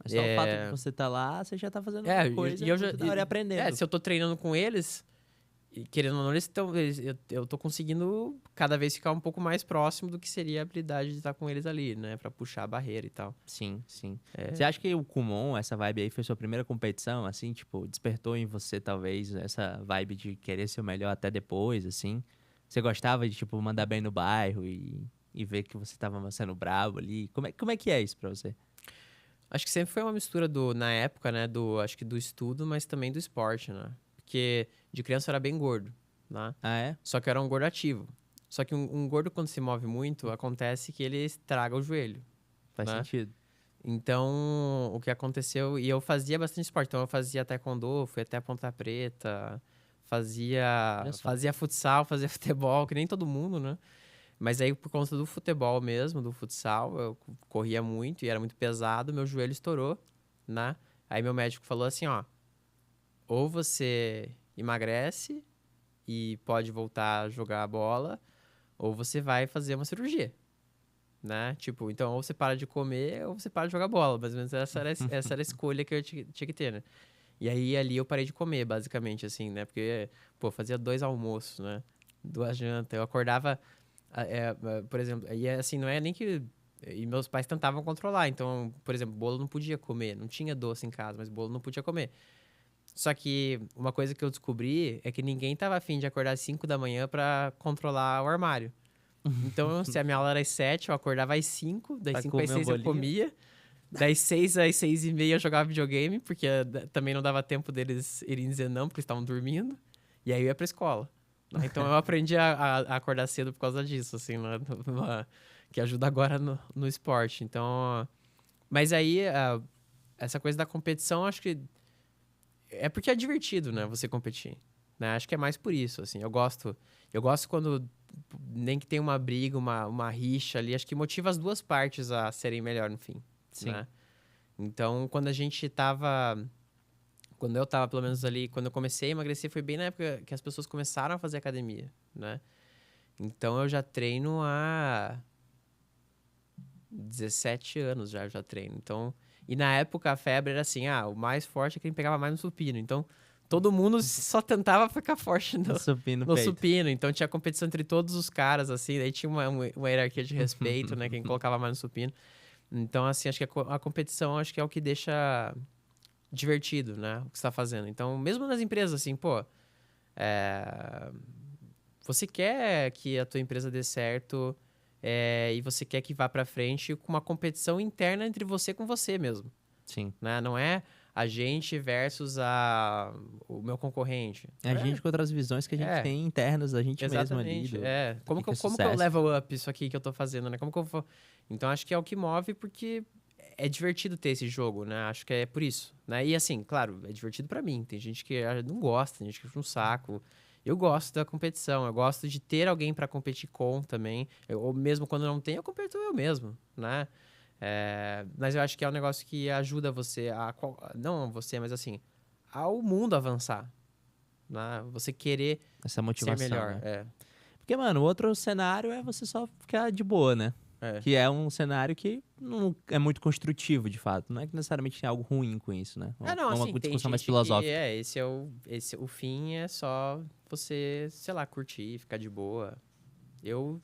Mas só o fato de É, você estar lá, você já tá fazendo uma coisa e eu já. muito da hora e aprendendo. Se eu tô treinando com eles, e querendo ou não, eu tô conseguindo cada vez ficar um pouco mais próximo do que seria a habilidade de estar com eles ali, né? Pra puxar a barreira e tal. Sim, sim. É. Você acha que o Kumon, essa vibe aí, foi sua primeira competição, assim? Tipo, despertou em você, talvez, essa vibe de querer ser o melhor até depois, assim? Você gostava de, tipo, mandar bem no bairro e ver que você tava sendo brabo ali? Como é que é isso pra você? Acho que sempre foi uma mistura na época, né, acho que do estudo, mas também do esporte, né? Porque de criança eu era bem gordo, né? Ah, é? Só que eu era um gordo ativo. Só que um gordo, quando se move muito, acontece que ele estraga o joelho, Faz né? sentido. Então, o que aconteceu... E eu fazia bastante esporte. Então, eu fazia taekwondo, fui até Ponta Preta, Olha só. fazia futsal, fazia futebol, que nem todo mundo, né? Mas aí, por conta do futebol mesmo, do futsal, eu corria muito e era muito pesado, meu joelho estourou, né? Aí meu médico falou assim, ó, ou você emagrece e pode voltar a jogar a bola, ou você vai fazer uma cirurgia, né? Tipo, então ou você para de comer ou você para de jogar bola, mais ou menos essa era a escolha que eu tinha que ter, né? E aí ali eu parei de comer, basicamente, assim, né? Porque, pô, eu fazia 2 almoços, né? 2 jantas, eu acordava por exemplo, e assim, não é nem que. E meus pais tentavam controlar. Então, por exemplo, bolo não podia comer. Não tinha doce em casa, mas bolo não podia comer. Só que uma coisa que eu descobri é que ninguém tava afim de acordar às 5 da manhã pra controlar o armário. Então, se a minha aula era às 7, eu acordava às 5, das Pra 5 às comer um 6 eu bolinho? comia, das 6 às 6:30 eu jogava videogame, porque também não dava tempo deles irem dizer não, porque eles estavam dormindo. E aí eu ia pra escola. Né? Então eu aprendi a acordar cedo por causa disso, assim, né? Que ajuda agora no esporte. Então, mas aí, essa coisa da competição, acho que é porque é divertido, né? Você competir. Né? Acho que é mais por isso, assim. Eu gosto quando nem que tem uma briga, uma rixa ali. Acho que motiva as duas partes a serem melhor no fim, Sim. né? Então, quando eu tava, pelo menos ali, quando eu comecei a emagrecer, foi bem na época que as pessoas começaram a fazer academia, né? Então eu já treino há 17 anos já treino. Então, e na época a febre era assim, o mais forte é quem pegava mais no supino. Então, todo mundo só tentava ficar forte Supino no no peito. supino. Então tinha competição entre todos os caras, assim, daí tinha uma hierarquia de respeito, né? Quem colocava mais no supino. Então, assim, acho que a competição acho que é o que deixa divertido, né? O que você tá fazendo. Então, mesmo nas empresas, assim, pô, você quer que a tua empresa dê certo e você quer que vá pra frente com uma competição interna entre você com você mesmo, Sim. né? Não é a gente versus o meu concorrente. É a gente contra as visões que a gente É, tem internas da gente mesmo ali. exatamente. Como que, é como que eu sucesso. level up isso aqui que eu tô fazendo, né? Como que eu vou... Então, acho que é o que move porque é divertido ter esse jogo, né? Acho que é por isso, né? E assim, claro, é divertido pra mim. Tem gente que não gosta, tem gente que acha um saco. Eu gosto da competição, eu gosto de ter alguém pra competir com também. Ou mesmo quando não tem, eu compito eu mesmo, né? Mas eu acho que é um negócio que ajuda você não você, mas assim, ao mundo avançar, né? Você querer Essa ser motivação, melhor. né? Porque, mano, o outro cenário é você só ficar de boa, né? É. Que é um cenário que não é muito construtivo, de fato. Não é que necessariamente tem algo ruim com isso, né? Não, Uma assim, tem discussão mais gente que filosófica. o fim é só você, sei lá, curtir, ficar de boa. Eu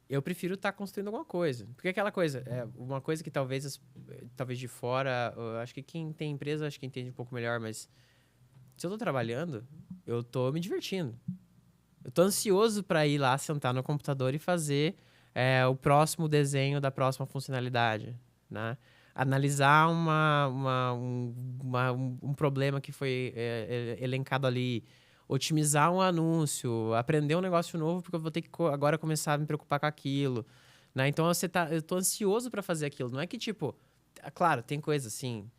eu prefiro estar construindo alguma coisa. Porque aquela coisa, uma coisa que talvez de fora, eu acho que quem tem empresa acho que entende um pouco melhor, mas se eu tô trabalhando, eu tô me divertindo. Eu tô ansioso para ir lá, sentar no computador e fazer o próximo desenho da próxima funcionalidade, né? Analisar um problema que foi elencado ali, otimizar um anúncio, aprender um negócio novo, porque eu vou ter que agora começar a me preocupar com aquilo, né? Então eu tô ansioso para fazer aquilo. Não é que tipo, claro, tem coisa assim.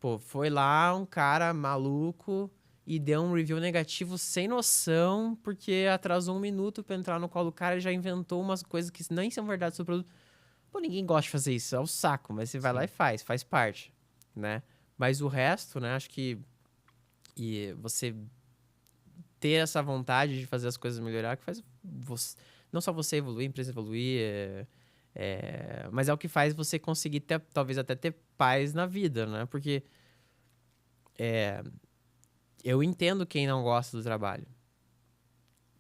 Pô, foi lá um cara maluco e deu um review negativo sem noção, porque atrasou um minuto pra entrar no colo do cara e já inventou umas coisas que nem são verdade sobre o produto. Pô, ninguém gosta de fazer isso, é o saco, mas você vai lá e Sim. faz parte, né? Mas o resto, né, acho que você ter essa vontade de fazer as coisas melhorar, que faz não só você evoluir, a empresa evoluir, mas é o que faz você conseguir ter, talvez até ter paz na vida, né? Porque eu entendo quem não gosta do trabalho.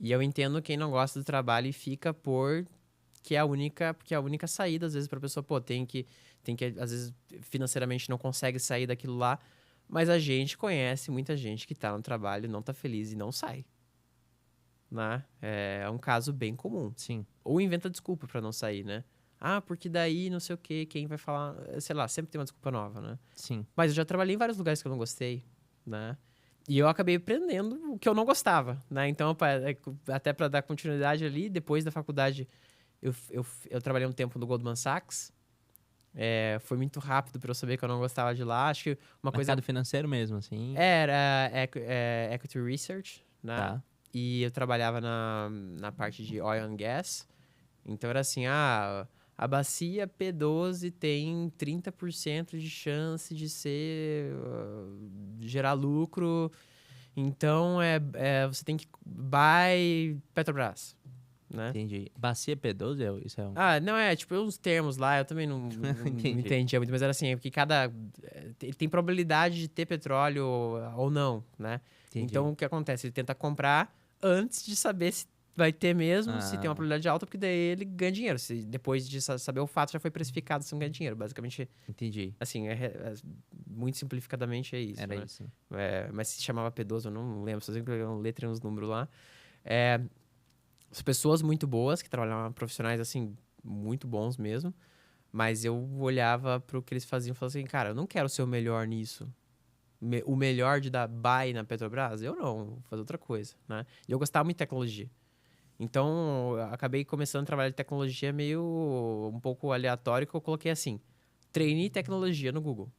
E eu entendo quem não gosta do trabalho e fica porque é a única saída, às vezes, pra pessoa, pô, às vezes, financeiramente não consegue sair daquilo lá, mas a gente conhece muita gente que tá no trabalho, não tá feliz e não sai, né? É um caso bem comum. Sim. Ou inventa desculpa pra não sair, né? Ah, porque daí não sei o quê, quem vai falar, sei lá, sempre tem uma desculpa nova, né? Sim. Mas eu já trabalhei em vários lugares que eu não gostei, né? E eu acabei aprendendo o que eu não gostava, né? Então, até para dar continuidade ali, depois da faculdade, eu trabalhei um tempo no Goldman Sachs. Foi muito rápido para eu saber que eu não gostava de lá. Acho que uma coisa... Mercado financeiro mesmo, assim. Era Equity Research, né? Tá. E eu trabalhava na parte de Oil and Gas. Então era assim, a bacia P12 tem 30% de chance de gerar lucro. Então você tem que buy Petrobras, né? Entendi. Bacia P12, isso é um... Não, tipo, uns termos lá, eu também não Entendi. entendia muito, mas era assim, porque tem probabilidade de ter petróleo ou não, né? Entendi. Então, o que acontece? Ele tenta comprar antes de saber se vai ter mesmo, se tem uma probabilidade alta, porque daí ele ganha dinheiro. Se depois de saber o fato, já foi precificado, você não ganha dinheiro. Basicamente, Entendi. assim, muito simplificadamente é isso, Era né? isso. Mas se chamava P12, eu não lembro, só sei que eu letra uns números lá. As pessoas muito boas, que trabalhavam, profissionais, assim, muito bons mesmo. Mas eu olhava pro que eles faziam e falava assim, cara, eu não quero ser o melhor nisso. O melhor de dar buy na Petrobras? Eu não, vou fazer outra coisa, né? E eu gostava muito de tecnologia. Então, eu acabei começando a trabalhar de tecnologia meio um pouco aleatório, que eu coloquei assim, trainee tecnologia no Google.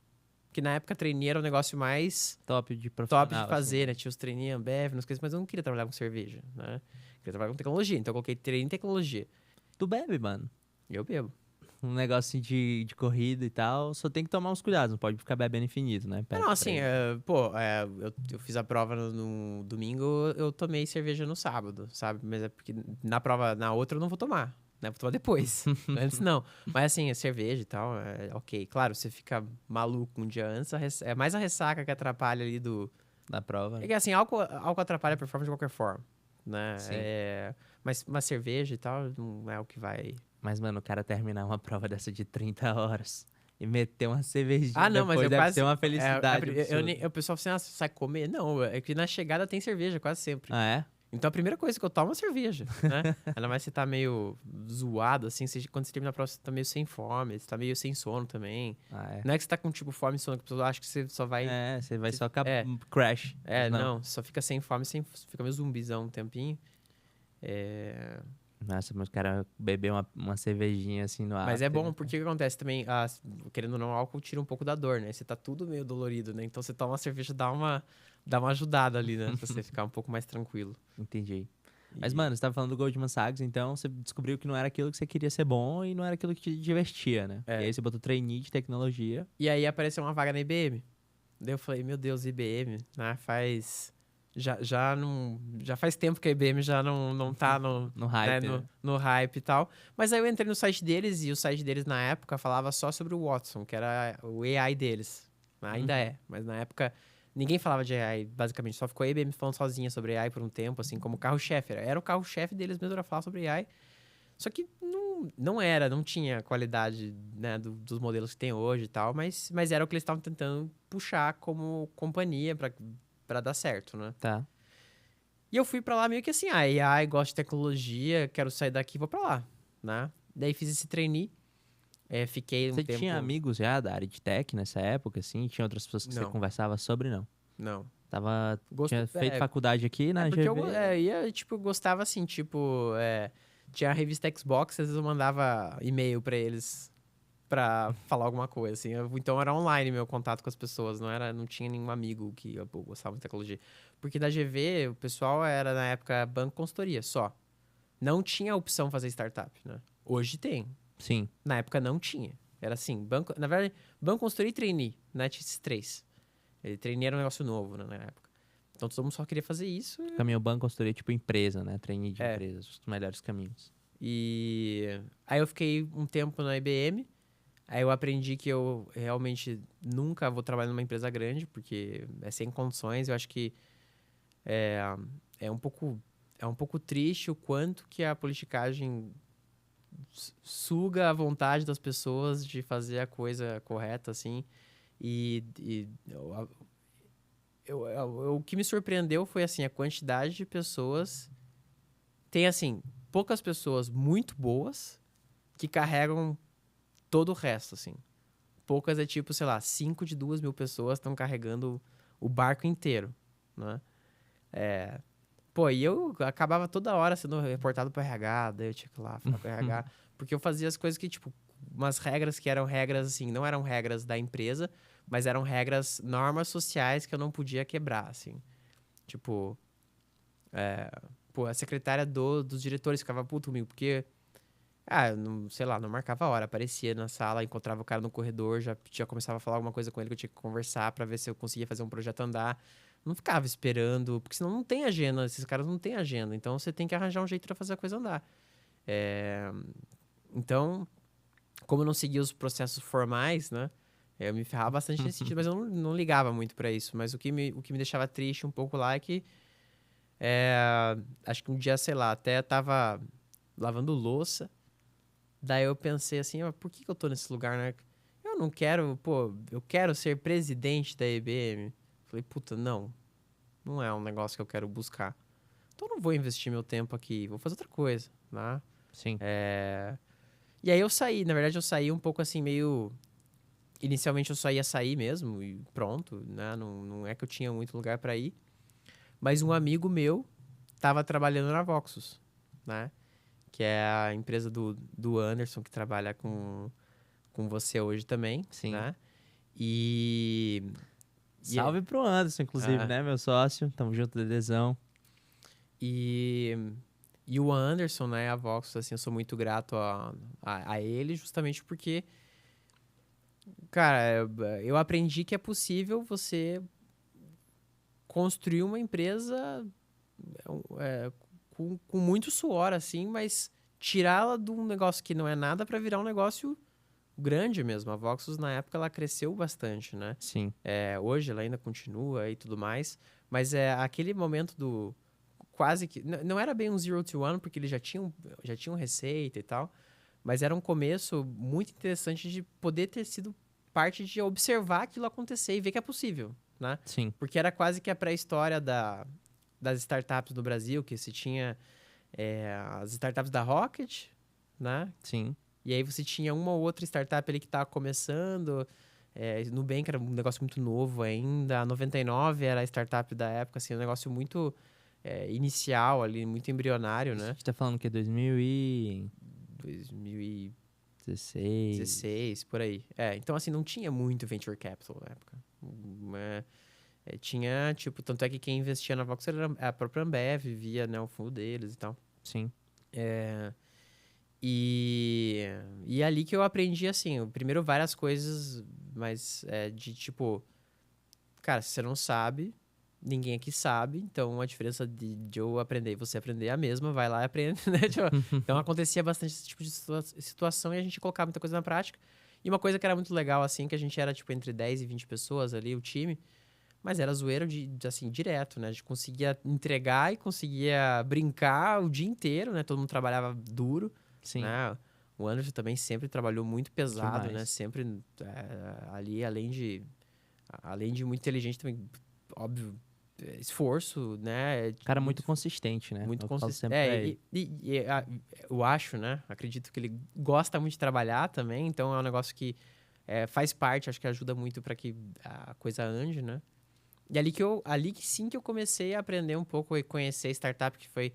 Que na época trainee era o negócio mais Top de top de profissional, fazer, assim. né? Tinha os trainee Ambev, nas coisas, mas eu não queria trabalhar com cerveja, né? Eu queria trabalhar com tecnologia, então eu coloquei trainee em tecnologia. Tu bebe, mano. Eu bebo. Um negócio assim de corrida e tal, só tem que tomar uns cuidados, não pode ficar bebendo infinito, né? Não, assim, eu fiz a prova no domingo, eu tomei cerveja no sábado, sabe? Mas é porque na outra eu não vou tomar, né? Vou tomar depois. Antes não. Mas assim, a cerveja e tal, ok. Claro, você fica maluco um dia antes, é mais a ressaca que atrapalha ali Da prova. É que assim, álcool atrapalha a performance de qualquer forma, né? Sim. Mas uma cerveja e tal não é o que vai... Mas, mano, o cara terminar uma prova dessa de 30 horas e meter uma cervejinha Não, mas depois eu deve quase... ser uma felicidade o absurda. pessoal fala assim, sai comer? Não, é que na chegada tem cerveja, quase sempre. Ah, é? Então a primeira coisa que eu tomo é cerveja, né? Ainda mais se tá meio zoado, assim, quando você termina a prova, você tá meio sem fome, você tá meio sem sono também. Ah, é. Não é que você tá com, tipo, fome e sono, que a pessoa acha que você só vai... É, você vai você- só É, crash. Mas não. não, só fica sem fome, fica meio zumbizão um tempinho. É, Nossa, mas o cara beber uma cervejinha assim no mas é after. bom, porque o que acontece também, querendo ou não, o álcool tira um pouco da dor, né? Você tá tudo meio dolorido, né? Então você toma uma cerveja, dá uma ajudada ali, né? Pra você ficar um pouco mais tranquilo. Entendi. Mas, E, mano, você tava falando do Goldman Sachs, então você descobriu que não era aquilo que você queria ser bom e não era aquilo que te divertia, né? E é. aí você botou trainee de tecnologia. E aí apareceu uma vaga na IBM. Daí eu falei, meu Deus, IBM, né? Já faz tempo que a IBM já não tá No né, hype, né? no hype e tal. Mas aí eu entrei no site deles e o site deles na época falava só sobre o Watson, que era o AI deles. Ainda Uhum. é, mas na época ninguém falava de AI, basicamente. Só ficou a IBM falando sozinha sobre AI por um tempo, assim, como carro-chefe. Era o carro-chefe deles mesmo, era falar sobre AI. Só que não tinha qualidade, né, dos modelos que tem hoje e tal, mas era o que eles estavam tentando puxar como companhia pra dar certo, né? Tá. E eu fui pra lá meio que assim, AI, gosto de tecnologia, quero sair daqui, vou pra lá, né? Daí fiz esse trainee, fiquei um Você tempo... tinha amigos já da área de tech nessa época, assim? Tinha outras pessoas que você Não, conversava sobre, não? não. Tinha Gosto, feito faculdade aqui na porque GV. tipo, eu gostava assim, tipo, tinha a revista Xbox, às vezes eu mandava e-mail pra eles pra falar alguma coisa, assim. Então era online meu contato com as pessoas, não tinha nenhum amigo que eu gostava de tecnologia. Porque da GV, o pessoal era, na época, banco consultoria só. Não tinha a opção fazer startup, né? Hoje tem. Sim. Na época não tinha. Era assim, na verdade, banco consultoria e trainee, né? Tinha esses três. Trainee era um negócio novo, né, na época. Então todo mundo só queria fazer isso. Caminho banco, consultoria, tipo empresa, né? Trainee de É. empresas, os melhores caminhos. E aí eu fiquei um tempo na IBM. Aí eu aprendi que eu realmente nunca vou trabalhar numa empresa grande, porque é sem condições. Eu acho que é, é um pouco triste o quanto que a politicagem suga a vontade das pessoas de fazer a coisa correta, assim. O que me surpreendeu foi, assim, a quantidade de pessoas... Tem, assim, poucas pessoas muito boas que carregam todo o resto, assim. Poucas é tipo, sei lá, 5 de 2.000 pessoas estão carregando o barco inteiro, né? Pô, e eu acabava toda hora sendo reportado pro RH, daí eu tinha que ir lá falar com o RH, porque eu fazia as coisas que, tipo, umas regras que eram regras, assim, não eram regras da empresa, mas eram regras, normas sociais que eu não podia quebrar, assim. Tipo, pô, a secretária dos diretores ficava puto comigo, porque eu não, sei lá, não marcava a hora. Aparecia na sala, encontrava o cara no corredor, já começava a falar alguma coisa com ele que eu tinha que conversar pra ver se eu conseguia fazer um projeto andar. Não ficava esperando, porque senão não tem agenda, esses caras não têm agenda. Então você tem que arranjar um jeito pra fazer a coisa andar. É, Então, como eu não seguia os processos formais, né? Eu me ferrava bastante nesse sentido, mas eu não ligava muito pra isso. Mas o que me deixava triste um pouco lá é que acho que um dia, sei lá, até tava lavando louça. Daí eu pensei assim, por que eu tô nesse lugar, né? Eu não quero, pô, eu quero ser presidente da IBM. Falei, puta, não é um negócio que eu quero buscar. Então eu não vou investir meu tempo aqui, vou fazer outra coisa, né? Sim. E aí eu saí, na verdade eu saí um pouco assim, meio... Inicialmente eu só ia sair mesmo e pronto, né? Não é que eu tinha muito lugar pra ir. Mas um amigo meu tava trabalhando na Voxus, né? Que é a empresa do Anderson, que trabalha com você hoje também, Sim. né? E... e Salve pro Anderson, inclusive, ah, né, meu sócio? Tamo junto, Dedezão. e, e o Anderson, né, a Vox, assim, eu sou muito grato a ele, justamente porque, cara, eu aprendi que é possível você construir uma empresa com muito suor, assim, mas tirá-la de um negócio que não é nada para virar um negócio grande mesmo. A Voxus, na época, ela cresceu bastante, né? Sim. Hoje ela ainda continua e tudo mais, mas aquele momento do quase que... Não era bem um zero to one, porque eles já tinham receita e tal, mas era um começo muito interessante de poder ter sido parte de observar aquilo acontecer e ver que é possível, né? Sim. Porque era quase que a pré-história das startups do Brasil, que você tinha as startups da Rocket, né? Sim. E aí você tinha uma ou outra startup ali que estava começando. Nubank era um negócio muito novo ainda. A 99 era a startup da época, assim, um negócio muito inicial ali, muito embrionário, A né? gente tá falando que é 2016. 2016, por aí. Então, assim, não tinha muito venture capital na época. Tinha, tipo, tanto é que quem investia na Voxer era a própria Ambev, via, né, o fundo deles e tal. Sim. E ali que eu aprendi, assim, primeiro várias coisas, mas de tipo, cara, se você não sabe, ninguém aqui sabe, então a diferença de eu aprender e você aprender é a mesma, vai lá e aprende, né? Tipo, então acontecia bastante esse tipo de situação e a gente colocava muita coisa na prática. E uma coisa que era muito legal, assim, que a gente era, tipo, entre 10 e 20 pessoas ali, o time, mas era zoeira assim, direto, né? A gente conseguia entregar e conseguia brincar o dia inteiro, né? Todo mundo trabalhava duro, Sim. né? O Anderson também sempre trabalhou muito pesado, né? Demais. Sempre ali, além de muito inteligente também, óbvio, esforço, né? Cara muito consistente, né? Muito Eu falo consistente. sempre pra ele. Eu acho, né? Acredito que ele gosta muito de trabalhar também, então é um negócio que faz parte, acho que ajuda muito para que a coisa ande, né? E ali que sim que eu comecei a aprender um pouco e conhecer startup, que foi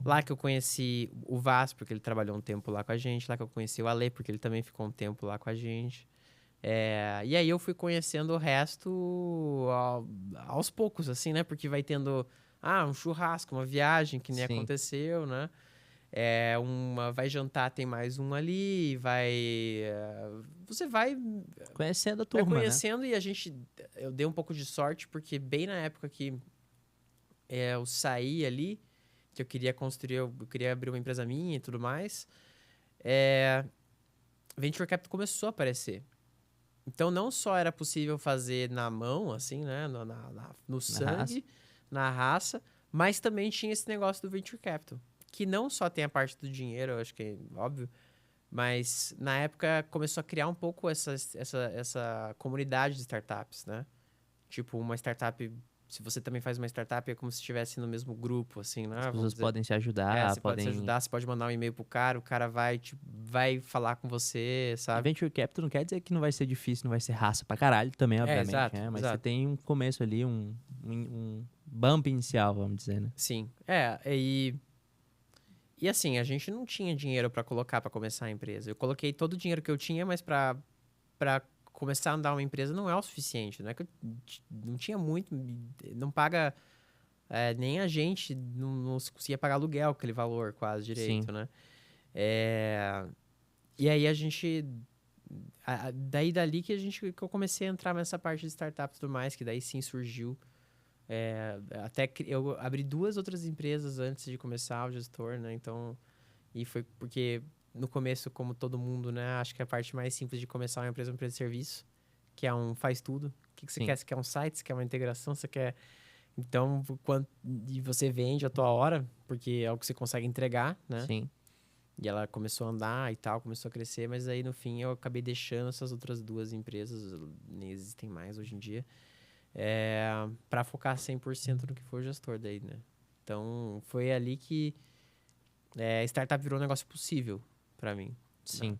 lá que eu conheci o Vaz, porque ele trabalhou um tempo lá com a gente, lá que eu conheci o Ale, porque ele também ficou um tempo lá com a gente. E aí eu fui conhecendo o resto aos poucos, assim, né? Porque vai tendo, um churrasco, uma viagem que nem Sim. aconteceu, né? Vai jantar, tem mais um ali, você Conhecendo a vai turma, né? conhecendo e eu dei um pouco de sorte, porque bem na época que eu saí ali, que eu queria abrir uma empresa minha e tudo mais, Venture Capital começou a aparecer. Então, não só era possível fazer na mão, assim, né? No Na raça. sangue, na raça, mas também tinha esse negócio do Venture Capital. Que não só tem a parte do dinheiro, eu acho que é óbvio, mas na época começou a criar um pouco essa comunidade de startups, né? Tipo, uma startup. Se você também faz uma startup, é como se estivesse no mesmo grupo, assim, As né? Vamos pessoas dizer. podem se ajudar, Você pode se podem. ajudar, você pode mandar um e-mail pro cara, o cara vai falar com você, E sabe? Venture Capital não quer dizer que não vai ser difícil, não vai ser raça pra caralho também, obviamente, Exato, né? Mas você exato. tem um começo ali, um bump inicial, vamos dizer, né? Sim. E assim, a gente não tinha dinheiro pra colocar pra começar a empresa. Eu coloquei todo o dinheiro que eu tinha, mas pra começar a andar uma empresa não é o suficiente. Não é que eu não tinha muito, não paga. Nem a gente não conseguia pagar aluguel, aquele valor quase Sim, direito, né? É, e aí a gente. Daí dali que eu comecei a entrar nessa parte de startups e tudo mais, que daí sim surgiu. Eu abri 2 outras empresas antes de começar o gestor, né? Então, e foi porque no começo, como todo mundo, né? Acho que a parte mais simples de começar uma empresa de serviço, que é um faz tudo. O que você sim, quer? Você quer um site? Você quer uma integração? Você quer. Então, e você vende a tua hora, porque é o que você consegue entregar, né? sim. E ela começou a andar e tal, começou a crescer, mas aí no fim eu acabei deixando essas outras 2 empresas, nem existem mais hoje em dia, para focar 100% no que for o gestor daí, né? Então foi ali que startup virou um negócio possível para mim. Né? Sim,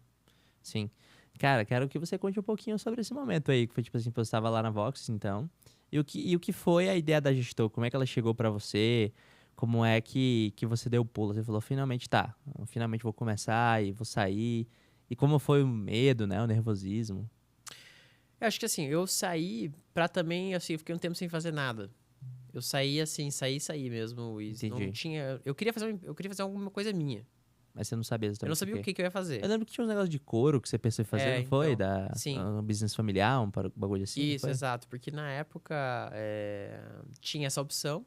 sim. Cara, quero que você conte um pouquinho sobre esse momento aí, que foi tipo assim, você estava lá na Vox, então. E o que foi a ideia da gestor? Como é que ela chegou pra você? Como é que você deu o pulo? Você falou, finalmente tá, eu finalmente vou começar e vou sair. E como foi o medo, né? O nervosismo? Eu acho que assim, eu saí pra também, assim, eu fiquei um tempo sem fazer nada. Eu saí assim, saí mesmo, Luiz. Não Entendi. tinha. Eu queria fazer alguma coisa minha. Mas você não sabia Eu não exatamente o sabia o quê. que que eu ia Eu fazer. lembro que tinha uns negócios de couro que você pensou em fazer, não foi? Então. Da Sim. business familiar, bagulho assim, não Isso, foi? exato. Porque na época tinha essa opção,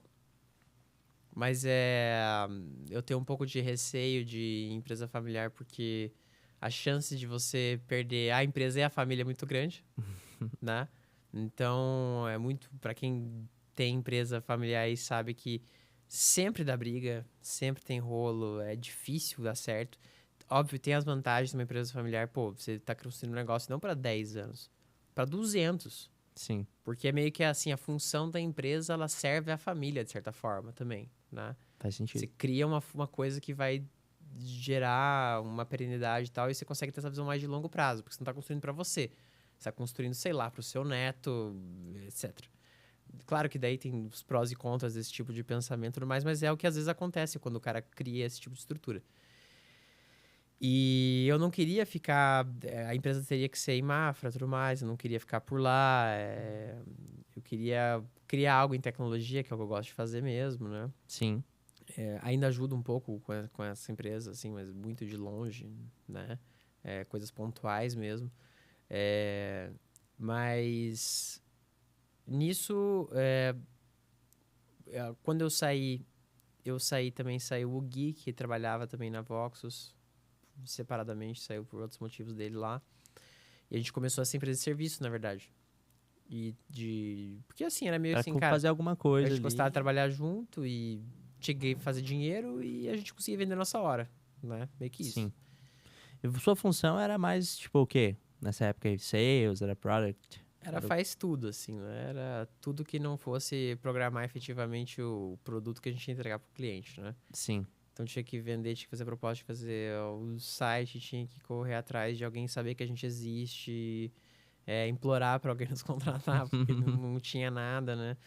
mas eu tenho um pouco de receio de empresa familiar, porque a chance de você perder a empresa e a família é muito grande, né? Então, é muito. Para quem tem empresa familiar aí sabe que sempre dá briga, sempre tem rolo, é difícil dar certo. Óbvio, tem as vantagens de uma empresa familiar, pô, você tá construindo um negócio não para 10 anos, para 200. Sim, Porque é meio que assim, a função da empresa, ela serve à família, de certa forma, também, né? faz Você sentido. cria uma coisa que vai gerar uma perenidade e tal, e você consegue ter essa visão mais de longo prazo, porque você não está construindo para você. Você está construindo, sei lá, para o seu neto, etc. Claro que daí tem os prós e contras desse tipo de pensamento e tudo mais, mas é o que às vezes acontece quando o cara cria esse tipo de estrutura. E eu não queria ficar. A empresa teria que ser em Mafra e tudo mais, eu não queria ficar por lá. Eu queria criar algo em tecnologia, que é o que eu gosto de fazer mesmo, né? Sim, Ainda ajuda um pouco com essa empresa, assim, mas muito de longe, né? Coisas pontuais mesmo. É, mas nisso, quando eu saí também, saiu o Gui, que trabalhava também na Voxus, separadamente, saiu por outros motivos dele lá. E a gente começou essa empresa de serviço, na verdade. Porque assim, era meio pra assim, cara, fazer alguma a coisa gente gostava de ali. trabalhar junto e cheguei a fazer dinheiro e a gente conseguia vender nossa hora, né? Meio que isso. Sim. E sua função era mais, tipo, o quê? Nessa época, aí, sales, era product? Era Era o- faz tudo, assim, né? Era tudo que não fosse programar efetivamente o produto que a gente ia entregar pro cliente, né? Sim. Então tinha que vender, tinha que fazer proposta, tinha que fazer o site, tinha que correr atrás de alguém saber que a gente existe, implorar para alguém nos contratar, porque não tinha nada, né?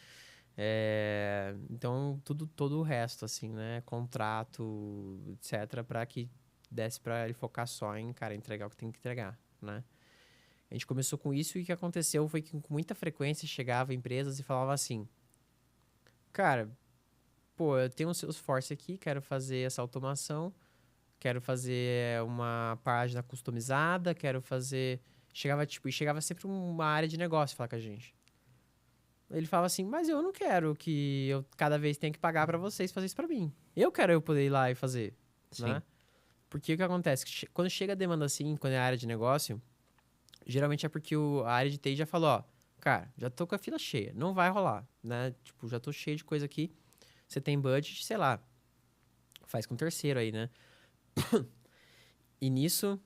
Então todo o resto, assim, né? Contrato, etc, para que desse para ele focar só em, cara, entregar o que tem que entregar, né? A gente começou com isso e o que aconteceu foi que com muita frequência chegava empresas e falava assim, cara, pô, eu tenho um Salesforce aqui, quero fazer essa automação, quero fazer uma página customizada, quero fazer... chegava sempre uma área de negócio falar com a gente. Ele falava assim, mas eu não quero que eu cada vez tenha que pagar pra vocês fazer isso pra mim. Eu quero eu poder ir lá e fazer, Sim. né? Porque o que acontece? Quando chega a demanda assim, quando é a área de negócio, geralmente é porque a área de TI já falou, ó, cara, já tô com a fila cheia, não vai rolar, né? Tipo, já tô cheio de coisa aqui, você tem budget, sei lá, faz com terceiro aí, né? E nisso,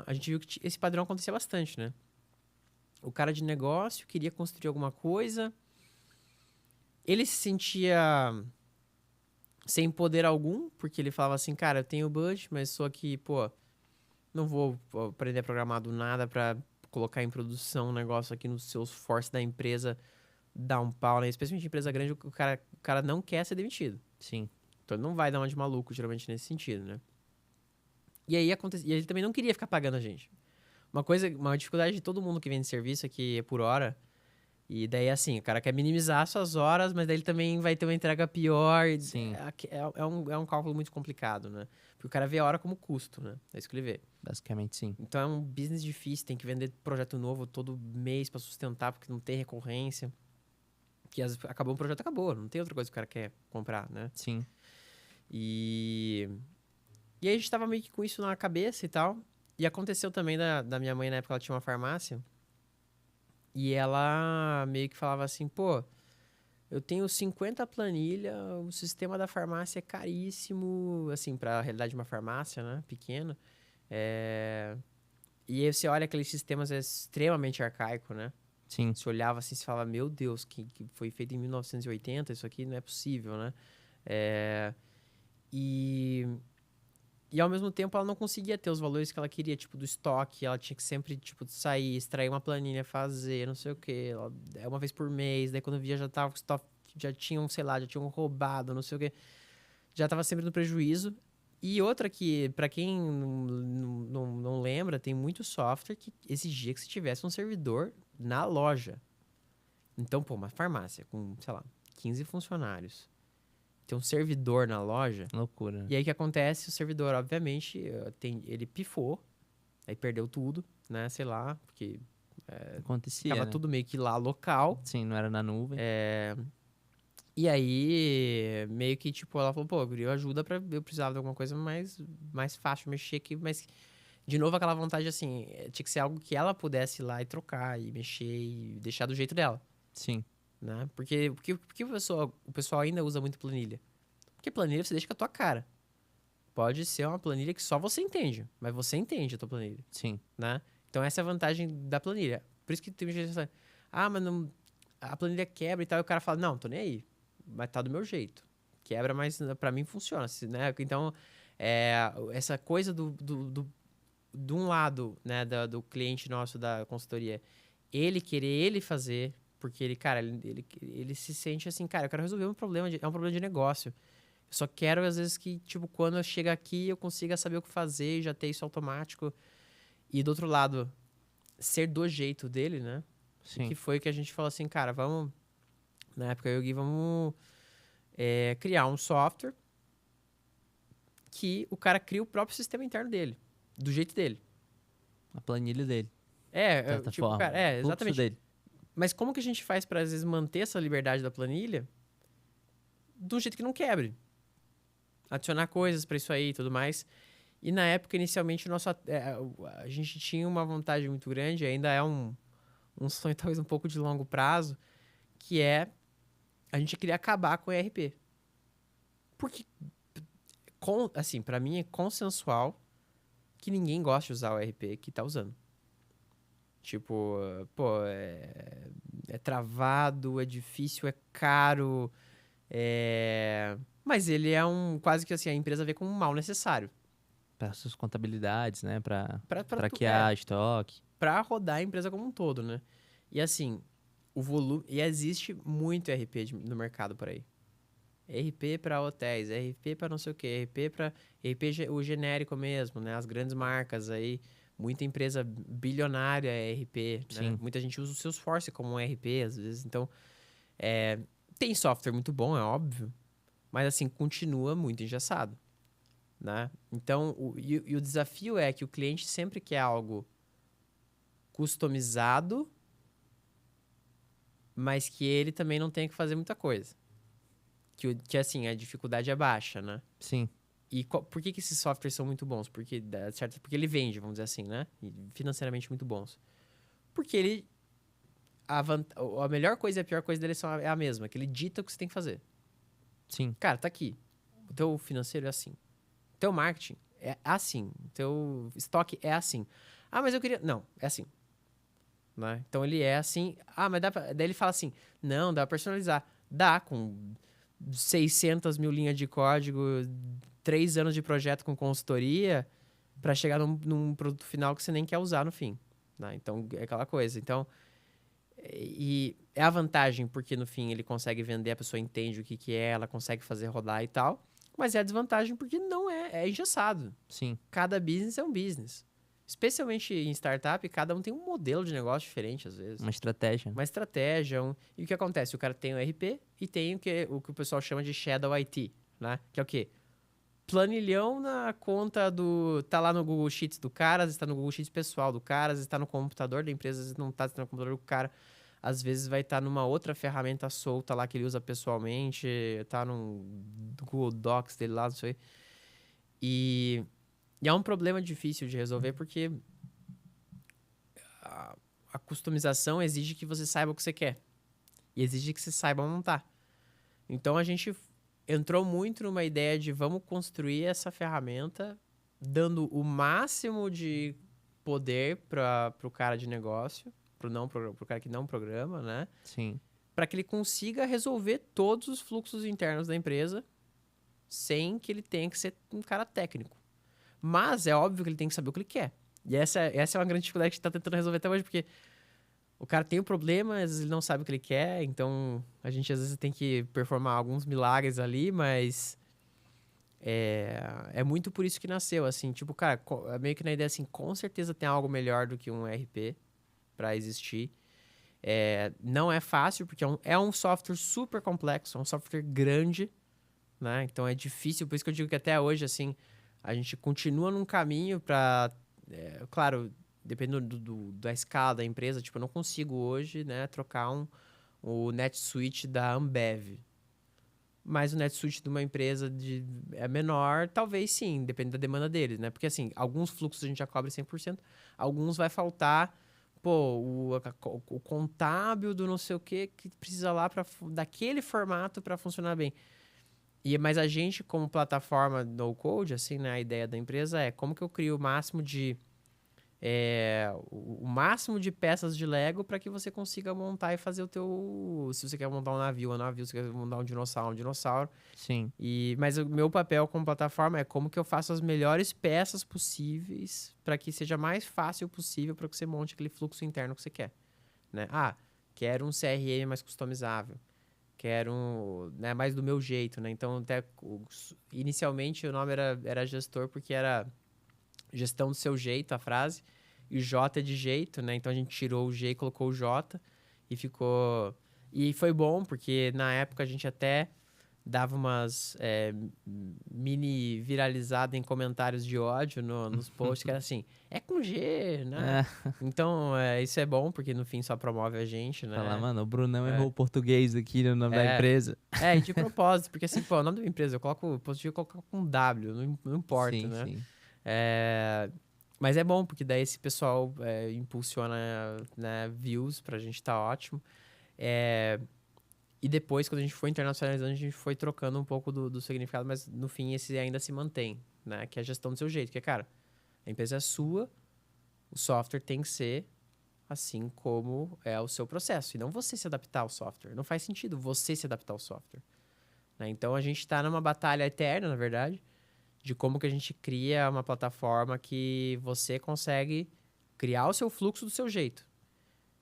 a gente viu que esse padrão acontecia bastante, né? O cara de negócio queria construir alguma coisa, ele se sentia sem poder algum, porque ele falava assim, cara, eu tenho budget, mas só que, pô, não vou aprender a programar do nada pra colocar em produção um negócio aqui no Salesforce da empresa, dar um pau, né? Especialmente em empresa grande, o cara não quer ser demitido. Sim. Então ele não vai dar uma de maluco, geralmente, nesse sentido, né? E aí e ele também não queria ficar pagando a gente. Uma dificuldade de todo mundo que vende serviço é que é por hora. E daí, assim, o cara quer minimizar suas horas, mas daí ele também vai ter uma entrega pior. Sim. É um cálculo muito complicado, né? Porque o cara vê a hora como custo, né? É isso que ele vê. Basicamente, sim. Então é um business difícil, tem que vender projeto novo todo mês pra sustentar, porque não tem recorrência. Que acabou um projeto, acabou. Não tem outra coisa que o cara quer comprar, né? Sim. E, e aí a gente tava meio que com isso na cabeça e tal. E aconteceu também da minha mãe, na época, ela tinha uma farmácia. E ela meio que falava assim, pô, eu tenho 50 planilha, o sistema da farmácia é caríssimo, assim, pra realidade de uma farmácia, né, pequena. É... E aí você olha aqueles sistemas, é extremamente arcaico, né? Sim. Você olhava assim e falava, meu Deus, que foi feito em 1980, isso aqui não é possível, né? É... E E ao mesmo tempo ela não conseguia ter os valores que ela queria, tipo, do estoque. Ela tinha que sempre, tipo, sair, extrair uma planilha, fazer, não sei o quê. Uma vez por mês. Daí quando via já tava com estoque, já tinham, sei lá, já tinham roubado, não sei o quê. Já tava sempre no prejuízo. E outra que, pra quem não lembra, tem muito software que exigia que você tivesse um servidor na loja. Então, pô, uma farmácia com, sei lá, 15 funcionários. Tem um servidor na loja. Loucura. E aí o que acontece? O servidor, obviamente, ele pifou, aí perdeu tudo, né? Sei lá, porque Acontecia, ficava né? tudo meio que lá local. Sim, não era na nuvem. E aí, meio que, tipo, ela falou, pô, eu queria ajuda eu precisava de alguma coisa mais fácil, mexer aqui, mas, de novo, aquela vontade, assim, tinha que ser algo que ela pudesse ir lá e trocar, e mexer, e deixar do jeito dela, Sim. né? Porque o pessoal ainda usa muito planilha? Porque planilha você deixa com a tua cara. Pode ser uma planilha que só você entende, mas você entende a tua planilha, Sim. né? Então essa é a vantagem da planilha. Por isso que tem gente que fala, mas não, a planilha quebra e tal. E o cara fala, não, tô nem aí. Mas tá do meu jeito. Quebra, mas pra mim funciona. Né? Então, essa coisa de um lado, né, do cliente nosso da consultoria, ele querer ele fazer, porque ele, cara, ele se sente assim, cara, eu quero resolver um problema, é um problema de negócio. Eu só quero, às vezes, que, tipo, quando eu chegar aqui, eu consiga saber o que fazer e já ter isso automático. E do outro lado, ser do jeito dele, né? Sim. Que foi que a gente falou assim, cara, vamos, na época eu e o Gui, vamos criar um software que o cara cria o próprio sistema interno dele, do jeito dele. A planilha dele, de certa Tipo, forma. cara, O fluxo exatamente. dele. Mas como que a gente faz para às vezes manter essa liberdade da planilha de um jeito que não quebre? Adicionar coisas para isso aí e tudo mais. E na época, inicialmente, a gente tinha uma vontade muito grande, ainda é um sonho talvez um pouco de longo prazo, que é a gente queria acabar com o ERP. Porque, assim, para mim é consensual que ninguém gosta de usar o ERP que tá usando. Tipo, pô, é travado, é difícil, é caro, mas ele é quase que assim, a empresa vê como um mal necessário. Para suas contabilidades, né? Para Pra traquear estoque. pra rodar a empresa como um todo, né? E assim, o volume. E existe muito RP no mercado por aí. RP para hotéis, RP para não sei o que, RP para o genérico mesmo, né? As grandes marcas aí, muita empresa bilionária é RP, né? Sim. Muita gente usa o Salesforce como um RP às vezes. Então, tem software muito bom, é óbvio, mas assim, continua muito engessado, né? Então, e o desafio é que o cliente sempre quer algo customizado, mas que ele também não tenha que fazer muita coisa. Que assim, a dificuldade é baixa, né? Sim. E por que esses softwares são muito bons? Porque ele vende, vamos dizer assim, né? E financeiramente muito bons. Porque ele. A melhor coisa e a pior coisa dele é a mesma, que ele dita o que você tem que fazer. Sim. Cara, tá aqui. O teu financeiro é assim. O teu marketing é assim. O teu estoque é assim. Mas eu queria. Não, é assim. Né? Então ele é assim. Mas dá pra. Daí ele fala assim: não, dá pra personalizar. Dá, com 600 mil linhas de código, 3 anos de projeto com consultoria, para chegar num produto final que você nem quer usar no fim. Né? Então é aquela coisa. Então, e é a vantagem, porque no fim ele consegue vender, a pessoa entende o que é, ela consegue fazer rodar e tal. Mas é a desvantagem porque não é engessado. Sim. Cada business é um business. Especialmente em startup, cada um tem um modelo de negócio diferente, às vezes. Uma estratégia. Uma estratégia. E o que acontece? O cara tem o RP e tem o que o pessoal chama de Shadow IT, né? Que é o quê? Planilhão na conta do... Tá lá no Google Sheets do cara, às vezes tá no Google Sheets pessoal do cara, às vezes tá no computador da empresa, às vezes não tá no computador do cara. Às vezes vai estar numa outra ferramenta solta lá que ele usa pessoalmente, tá no Google Docs dele lá, não sei. E é um problema difícil de resolver porque a customização exige que você saiba o que você quer. E exige que você saiba montar. Então a gente entrou muito numa ideia de vamos construir essa ferramenta dando o máximo de poder para o cara de negócio, pro cara que não programa, né? Sim. Para que ele consiga resolver todos os fluxos internos da empresa sem que ele tenha que ser um cara técnico. Mas é óbvio que ele tem que saber o que ele quer. E essa é uma grande dificuldade que a gente está tentando resolver até hoje, porque o cara tem um problema, às vezes ele não sabe o que ele quer, então a gente às vezes tem que performar alguns milagres ali, mas é muito por isso que nasceu, assim, tipo, cara, meio que na ideia assim, com certeza tem algo melhor do que um RP para existir. Não é fácil, porque é um software super complexo, é um software grande, né? Então é difícil, por isso que eu digo que até hoje, assim, a gente continua num caminho para, claro, dependendo da escala da empresa, tipo, eu não consigo hoje, né, trocar o NetSuite da Ambev. Mas o NetSuite de uma empresa menor, talvez sim, depende da demanda deles, né? Porque, assim, alguns fluxos a gente já cobre 100%, alguns vai faltar, o contábil do não sei o que precisa lá daquele formato para funcionar bem. Mas a gente, como plataforma no code, assim, né, a ideia da empresa é como que eu crio o máximo de o máximo de peças de Lego para que você consiga montar e fazer o teu... Se você quer montar um navio, se você quer montar um dinossauro. Sim. Mas o meu papel como plataforma é como que eu faço as melhores peças possíveis para que seja mais fácil possível para que você monte aquele fluxo interno que você quer, né? Quero um CRM mais customizável. Quero né, mais do meu jeito, né? Então, inicialmente o nome era gestor porque era gestão do seu jeito, a frase. E o J é de jeito, né? Então a gente tirou o G e colocou o J e ficou... E foi bom, porque na época a gente até dava umas mini viralizada em comentários de ódio nos posts, que era assim, é com G, né? Então, isso é bom, porque no fim só promove a gente, né? Falar, mano, o Brunão errou o português aqui no nome da empresa. E de propósito, porque assim, pô, o nome da minha empresa, eu posso colocar com W, não importa, Sim, né? sim. Mas é bom, porque daí esse pessoal impulsiona, né, views pra gente, tá ótimo. E depois, quando a gente foi internacionalizando, a gente foi trocando um pouco do significado, mas no fim esse ainda se mantém, né? Que é a gestão do seu jeito. Que cara, a empresa é sua, o software tem que ser assim como é o seu processo. E não você se adaptar ao software. Não faz sentido você se adaptar ao software, né? Então, a gente está numa batalha eterna, na verdade, de como que a gente cria uma plataforma que você consegue criar o seu fluxo do seu jeito.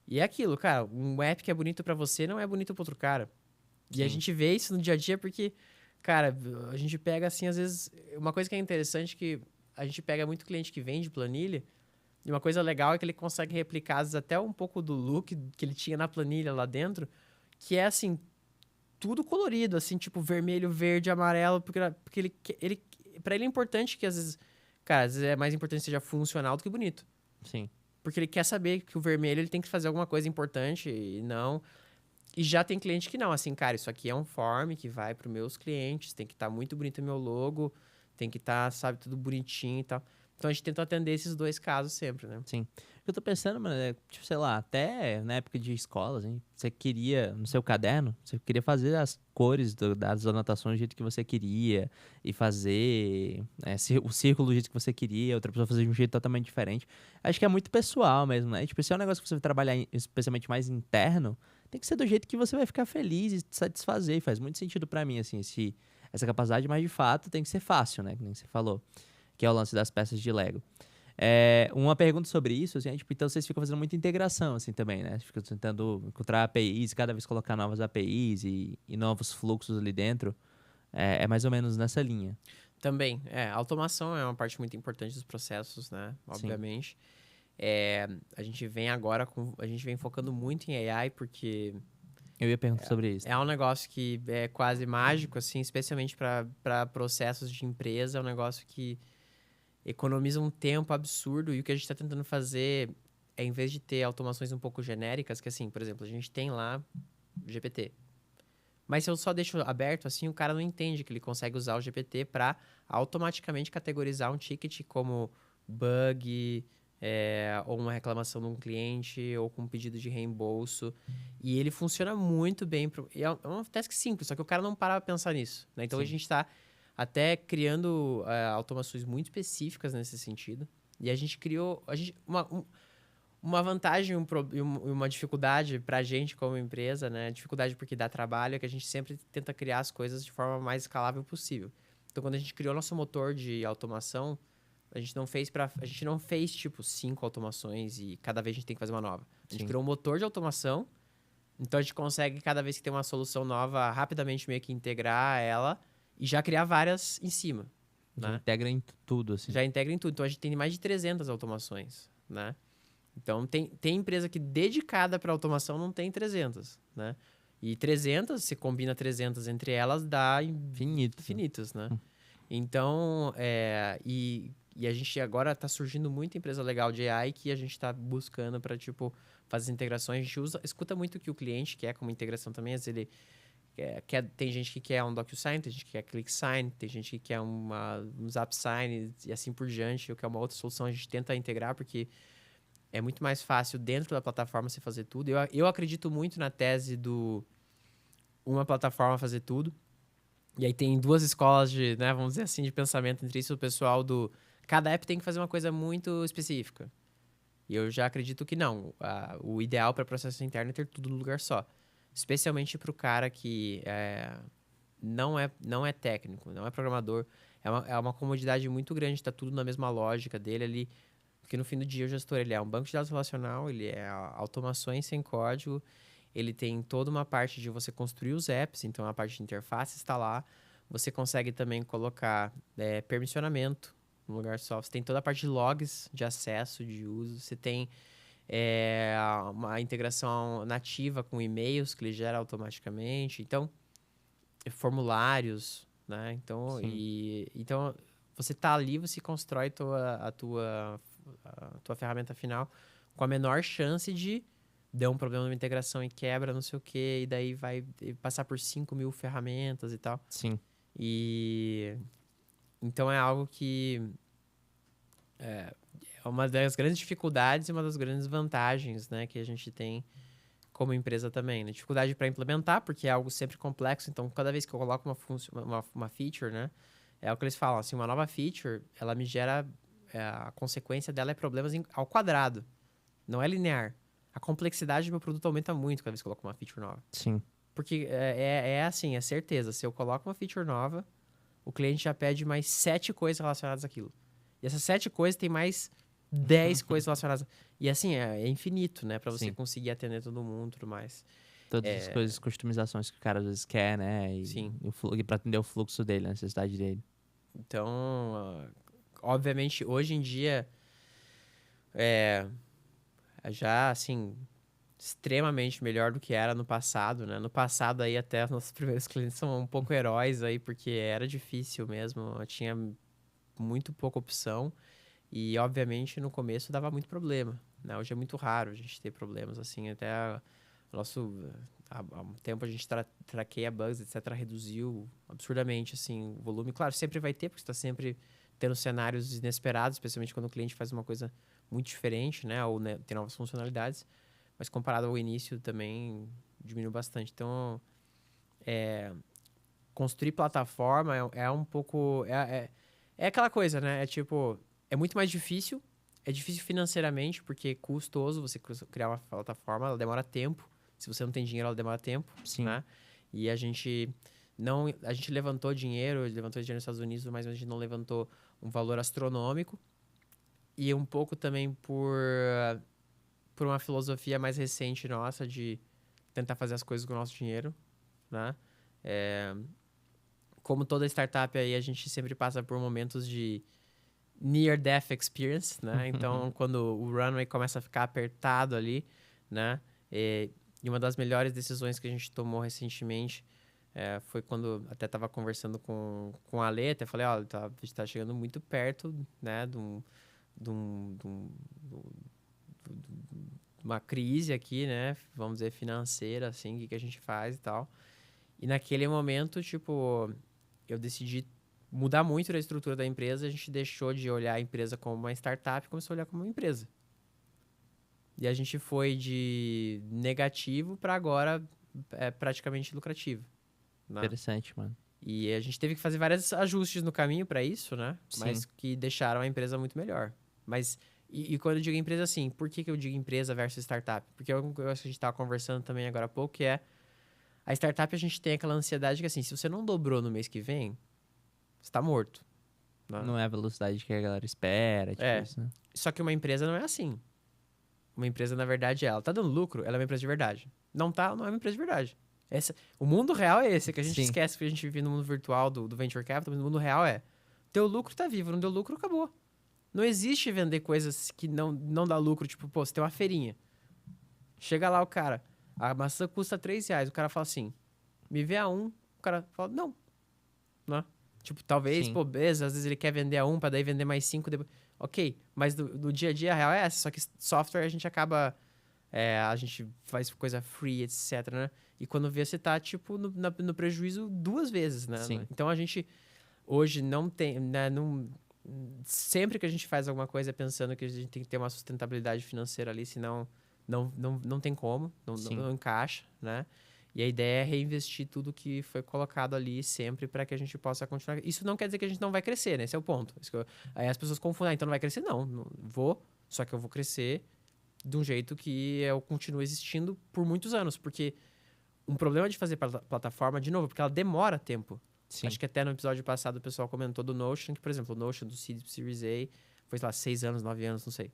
E é aquilo, cara, um app que é bonito para você não é bonito para outro cara. E a gente vê isso no dia a dia porque, cara, a gente pega assim, às vezes, uma coisa que é interessante é que a gente pega muito cliente que vende planilha, e uma coisa legal é que ele consegue replicar, às vezes, até um pouco do look que ele tinha na planilha lá dentro, que é assim, tudo colorido, assim, tipo vermelho, verde, amarelo, porque ele para ele é importante que às vezes, cara, às vezes é mais importante que seja funcional do que bonito. Sim. Porque ele quer saber que o vermelho ele tem que fazer alguma coisa importante e não. E já tem cliente que não, assim, cara, isso aqui é um form que vai para os meus clientes, tem que estar muito bonito o meu logo, tem que estar, sabe, tudo bonitinho e tal. Então a gente tenta atender esses dois casos sempre, né? Sim. O que eu tô pensando, mano, tipo, sei lá, até na época de escola, assim, você queria, no seu caderno, você queria fazer as cores das anotações do jeito que você queria e fazer o círculo do jeito que você queria, outra pessoa fazer de um jeito totalmente diferente. Acho que é muito pessoal mesmo, né? Tipo, se é um negócio que você vai trabalhar especialmente mais interno, tem que ser do jeito que você vai ficar feliz e satisfazer. E faz muito sentido pra mim, assim, essa capacidade, mas de fato tem que ser fácil, né? Que nem você falou, que é o lance das peças de Lego. Uma pergunta sobre isso, assim, tipo, então vocês ficam fazendo muita integração, assim, também, né? Ficam tentando encontrar APIs, cada vez colocar novas APIs e novos fluxos ali dentro. É mais ou menos nessa linha. Também, automação é uma parte muito importante dos processos, né? Obviamente. A gente vem agora, a gente vem focando muito em AI, porque Eu ia perguntar sobre isso. é um negócio que é quase mágico, assim, especialmente para processos de empresa, é um negócio que economiza um tempo absurdo, e o que a gente está tentando fazer é, em vez de ter automações um pouco genéricas, que assim, por exemplo, a gente tem lá o GPT. Mas se eu só deixo aberto, assim, o cara não entende que ele consegue usar o GPT para automaticamente categorizar um ticket como bug, ou uma reclamação de um cliente, ou com um pedido de reembolso. E ele funciona muito bem. É um task simples, só que o cara não para pra pensar nisso, né? Então, Sim. a gente está até criando automações muito específicas nesse sentido. E a gente criou... Uma vantagem e uma dificuldade para a gente como empresa, né? Dificuldade porque dá trabalho, é que a gente sempre tenta criar as coisas de forma mais escalável possível. Então, quando a gente criou nosso motor de automação, a gente não fez tipo 5 automações e cada vez a gente tem que fazer uma nova. A gente criou um motor de automação, então a gente consegue, cada vez que tem uma solução nova, rapidamente meio que integrar ela e já criar várias em cima. Já Né? integra em tudo, assim. Já integra em tudo. Então, a gente tem mais de 300 automações, né? Então, tem empresa que dedicada para automação não tem 300, né? E 300, se combina 300 entre elas, dá infinitos, né? Então, e a gente agora está surgindo muita empresa legal de AI que a gente está buscando para, tipo, fazer integrações. A gente escuta muito o que o cliente quer como integração também. Às vezes ele tem gente que quer um DocuSign, tem gente que quer ClickSign, tem gente que quer um ZapSign e assim por diante, o que é uma outra solução. A gente tenta integrar porque é muito mais fácil dentro da plataforma você fazer tudo. Eu acredito muito na tese do uma plataforma fazer tudo. E aí tem duas escolas de, né, vamos dizer assim, de pensamento entre isso, o pessoal do... Cada app tem que fazer uma coisa muito específica. E eu já acredito que não. O ideal para processo interno é ter tudo no lugar só. Especialmente para o cara que não é técnico, não é programador. É uma comodidade muito grande, tá tudo na mesma lógica dele ali. Porque no fim do dia o gestor ele é um banco de dados relacional, ele é automações sem código, ele tem toda uma parte de você construir os apps, então a parte de interface está lá. Você consegue também colocar permissionamento no lugar só. Você tem toda a parte de logs de acesso, de uso. Você tem uma integração nativa com e-mails que ele gera automaticamente. Então, formulários, né? Então, Sim. então você tá ali, você constrói a tua ferramenta final com a menor chance de dar um problema numa integração e quebra, não sei o quê, e daí vai passar por 5.000 ferramentas e tal. Sim. E então é algo que é uma das grandes dificuldades e uma das grandes vantagens, né, que a gente tem como empresa também, né? Dificuldade para implementar, porque é algo sempre complexo. Então, cada vez que eu coloco uma feature, né? É o que eles falam, assim, uma nova feature, ela me gera... a consequência dela é problemas ao quadrado. Não é linear. A complexidade do meu produto aumenta muito cada vez que eu coloco uma feature nova. Sim. Porque é assim, é certeza. Se eu coloco uma feature nova, o cliente já pede mais 7 coisas relacionadas àquilo. E essas 7 coisas tem mais 10 coisas relacionadas. E assim, é infinito, né? Pra você Sim. conseguir atender todo mundo e tudo mais. Todas as coisas, customizações que o cara às vezes quer, né? Sim. E pra atender o fluxo dele, a necessidade dele. Então, obviamente, hoje em dia, já, assim, extremamente melhor do que era no passado, né? No passado, aí, até os nossos primeiros clientes são um pouco heróis aí, porque era difícil mesmo, tinha muito pouca opção e, obviamente, no começo dava muito problema, né? Hoje é muito raro a gente ter problemas, assim, até há um tempo a gente traqueia bugs, etc., reduziu absurdamente, assim, o volume. Claro, sempre vai ter, porque você está sempre tendo cenários inesperados, especialmente quando o cliente faz uma coisa muito diferente, né? Ou né, tem novas funcionalidades. Mas comparado ao início também diminuiu bastante. Então, construir plataforma é um pouco... É aquela coisa, né? É tipo... É muito mais difícil. É difícil financeiramente, porque é custoso você criar uma plataforma. Ela demora tempo. Se você não tem dinheiro, ela demora tempo, Sim. né? E a gente levantou dinheiro nos Estados Unidos, mas a gente não levantou um valor astronômico. E um pouco também por uma filosofia mais recente nossa de tentar fazer as coisas com o nosso dinheiro, né? Como toda startup aí, a gente sempre passa por momentos de near death experience, né? Então, quando o runway começa a ficar apertado ali, né? E uma das melhores decisões que a gente tomou recentemente foi quando até estava conversando com a Ale, até falei, ó, a gente está chegando muito perto, né, de uma crise aqui, né, vamos dizer, financeira, assim, o que a gente faz e tal. E naquele momento, tipo, eu decidi mudar muito a estrutura da empresa, a gente deixou de olhar a empresa como uma startup e começou a olhar como uma empresa. E a gente foi de negativo para agora praticamente lucrativo, né? Interessante, mano. E a gente teve que fazer vários ajustes no caminho para isso, né? Sim. Mas que deixaram a empresa muito melhor. Mas, e quando eu digo empresa, assim, por que eu digo empresa versus startup? Porque eu acho que a gente estava conversando também agora há pouco, que é a startup a gente tem aquela ansiedade que, assim, se você não dobrou no mês que vem, você tá morto. Né? Não é a velocidade que a galera espera, tipo isso, né? Só que uma empresa não é assim. Uma empresa, na verdade, ela tá dando lucro, ela é uma empresa de verdade. Não tá, não é uma empresa de verdade. O mundo real é esse, que a gente Sim. esquece que a gente vive no mundo virtual do venture capital, mas no mundo real teu lucro tá vivo, não deu lucro, acabou. Não existe vender coisas que não dá lucro, tipo, pô, você tem uma feirinha. Chega lá o cara, a maçã custa R$3, o cara fala assim, me vê a 1, o cara fala, não. Né? Tipo, talvez, Sim. pô, beleza, às vezes ele quer vender a 1 pra daí vender mais 5 depois. Ok, mas do dia a dia a real é essa, só que software a gente acaba... a gente faz coisa free, etc, né? E quando vê, você tá, tipo, no prejuízo 2 vezes, né? Sim. Então, a gente hoje não tem, né? Sempre que a gente faz alguma coisa é pensando que a gente tem que ter uma sustentabilidade financeira ali, senão não tem como, não encaixa, né? E a ideia é reinvestir tudo que foi colocado ali sempre para que a gente possa continuar. Isso não quer dizer que a gente não vai crescer, né? Esse é o ponto. Aí as pessoas confundem, então não vai crescer? Não, vou, só que eu vou crescer de um jeito que eu continuo existindo por muitos anos. Porque um problema de fazer plataforma, de novo, porque ela demora tempo. Sim. Acho que até no episódio passado o pessoal comentou do Notion, que, por exemplo, o Notion do Series A foi, sei lá, 6 anos, 9 anos, não sei.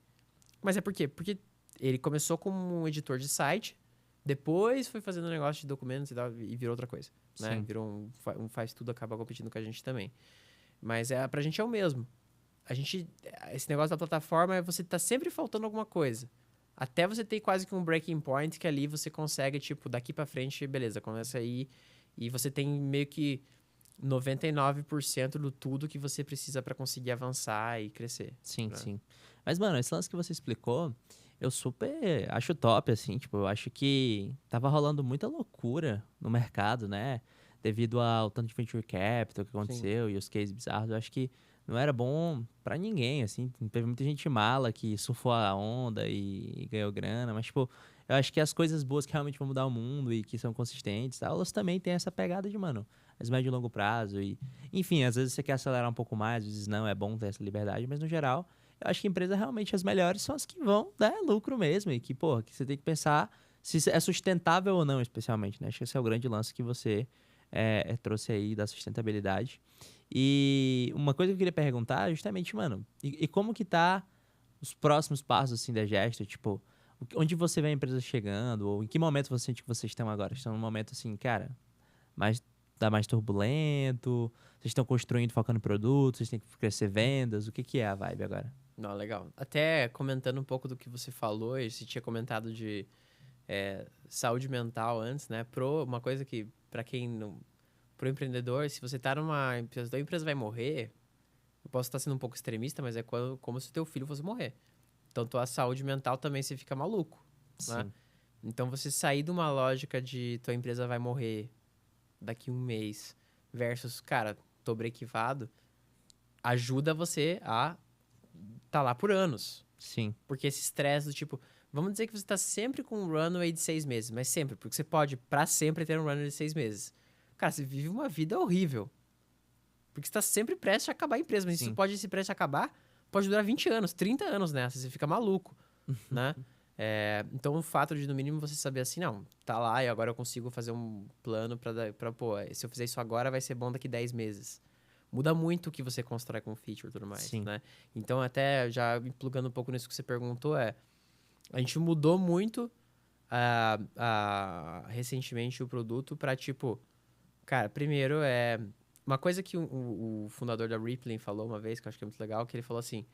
Mas é por quê? Porque ele começou como um editor de site, depois foi fazendo um negócio de documentos e tal, e virou outra coisa. Né? Sim. Virou um faz tudo, acaba competindo com a gente também. Mas pra gente é o mesmo. Esse negócio da plataforma é você tá sempre faltando alguma coisa. Até você ter quase que um breaking point que ali você consegue, tipo, daqui pra frente, beleza, começa aí e você tem meio que 99% do tudo que você precisa pra conseguir avançar e crescer. Sim, né? sim. Mas, mano, esse lance que você explicou, eu super acho top, assim, tipo, eu acho que tava rolando muita loucura no mercado, né? Devido ao tanto de venture capital que aconteceu e os cases bizarros, eu acho que não era bom pra ninguém, assim. Teve muita gente mala que surfou a onda e ganhou grana, mas, tipo, eu acho que as coisas boas que realmente vão mudar o mundo e que são consistentes, tá, elas também têm essa pegada de, mano, as médio e longo prazo e... Enfim, às vezes você quer acelerar um pouco mais, às vezes não, é bom ter essa liberdade, mas no geral, eu acho que empresas realmente as melhores são as que vão dar lucro mesmo e que, pô, que você tem que pensar se é sustentável ou não, especialmente, né? Acho que esse é o grande lance que você trouxe aí da sustentabilidade. E uma coisa que eu queria perguntar é justamente, mano, e como que tá os próximos passos, assim, da Gesture? Tipo, onde você vê a empresa chegando? Ou em que momento você sente que vocês estão agora? Estão num momento, assim, cara, tá mais turbulento? Vocês estão construindo, focando em produtos? Vocês têm que crescer vendas? O que que é a vibe agora? Não, legal. Até comentando um pouco do que você falou, e você tinha comentado de saúde mental antes, né? Uma coisa que, pra quem não. Pro empreendedor, se você tá numa empresa, a empresa vai morrer, eu posso estar sendo um pouco extremista, mas é como se o teu filho fosse morrer. Então, tua saúde mental também você fica maluco, né? Sim, Então, você sair de uma lógica de tua empresa vai morrer daqui um mês versus, cara, tô brequivado, ajuda você a tá lá por anos. sim, Porque esse estresse do tipo, vamos dizer que você tá sempre com um runway de 6 meses, mas sempre, porque você pode pra sempre ter um runway de 6 meses. Cara, você vive uma vida horrível. Porque você tá sempre prestes a acabar a empresa, mas isso sim. pode se prestes a acabar, pode durar 20 anos, 30 anos nessa, você fica maluco, né? Então, o fato de, no mínimo, você saber assim, não, tá lá e agora eu consigo fazer um plano pô, se eu fizer isso agora, vai ser bom daqui 10 meses. Muda muito o que você constrói com feature e tudo mais, Sim. né? Então, até já me plugando um pouco nisso que você perguntou, a gente mudou muito recentemente o produto pra, tipo, cara, primeiro uma coisa que o fundador da Rippling falou uma vez, que eu acho que é muito legal, que ele falou assim,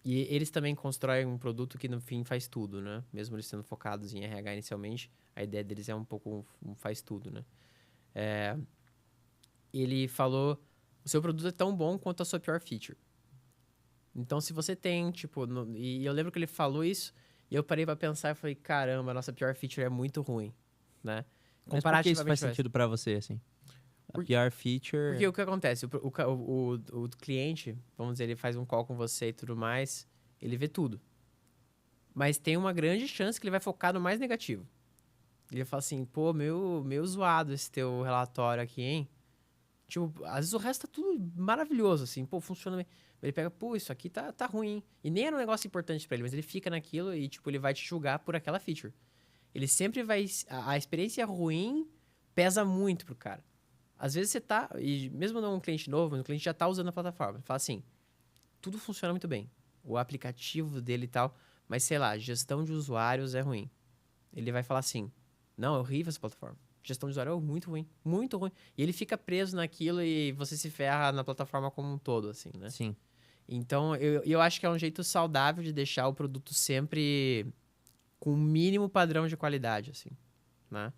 e eles também constroem um produto que no fim faz tudo, né? Mesmo eles sendo focados em RH inicialmente, a ideia deles é um pouco um faz tudo, né? Ele falou, o seu produto é tão bom quanto a sua pior feature. Então, se você tem, tipo, e eu lembro que ele falou isso, e eu parei pra pensar e falei, caramba, a nossa pior feature é muito ruim, né? Mas por que isso faz Comparativamente, sentido pra você, assim? A Por- pior feature... porque o que acontece? O cliente, vamos dizer, ele faz um call com você e tudo mais, ele vê tudo. Mas tem uma grande chance que ele vai focar no mais negativo. Ele fala assim, pô, meio zoado esse teu relatório aqui, hein? Tipo, às vezes o resto tá tudo maravilhoso, assim, pô, funciona bem. Ele pega, pô, isso aqui tá ruim, hein? E nem era um negócio importante pra ele, mas ele fica naquilo e, tipo, ele vai te julgar por aquela feature. Ele sempre vai... A experiência ruim pesa muito pro cara. Às vezes você tá... E mesmo não um cliente novo, mas o cliente já tá usando a plataforma. Ele fala assim, tudo funciona muito bem. O aplicativo dele e tal, mas sei lá, gestão de usuários é ruim. Ele vai falar assim, não, é horrível essa plataforma. Gestão de usuário é muito ruim, muito ruim. E ele fica preso naquilo e você se ferra na plataforma como um todo, assim, né? Sim, Então, eu acho que é um jeito saudável de deixar o produto sempre com o mínimo padrão de qualidade, assim, né?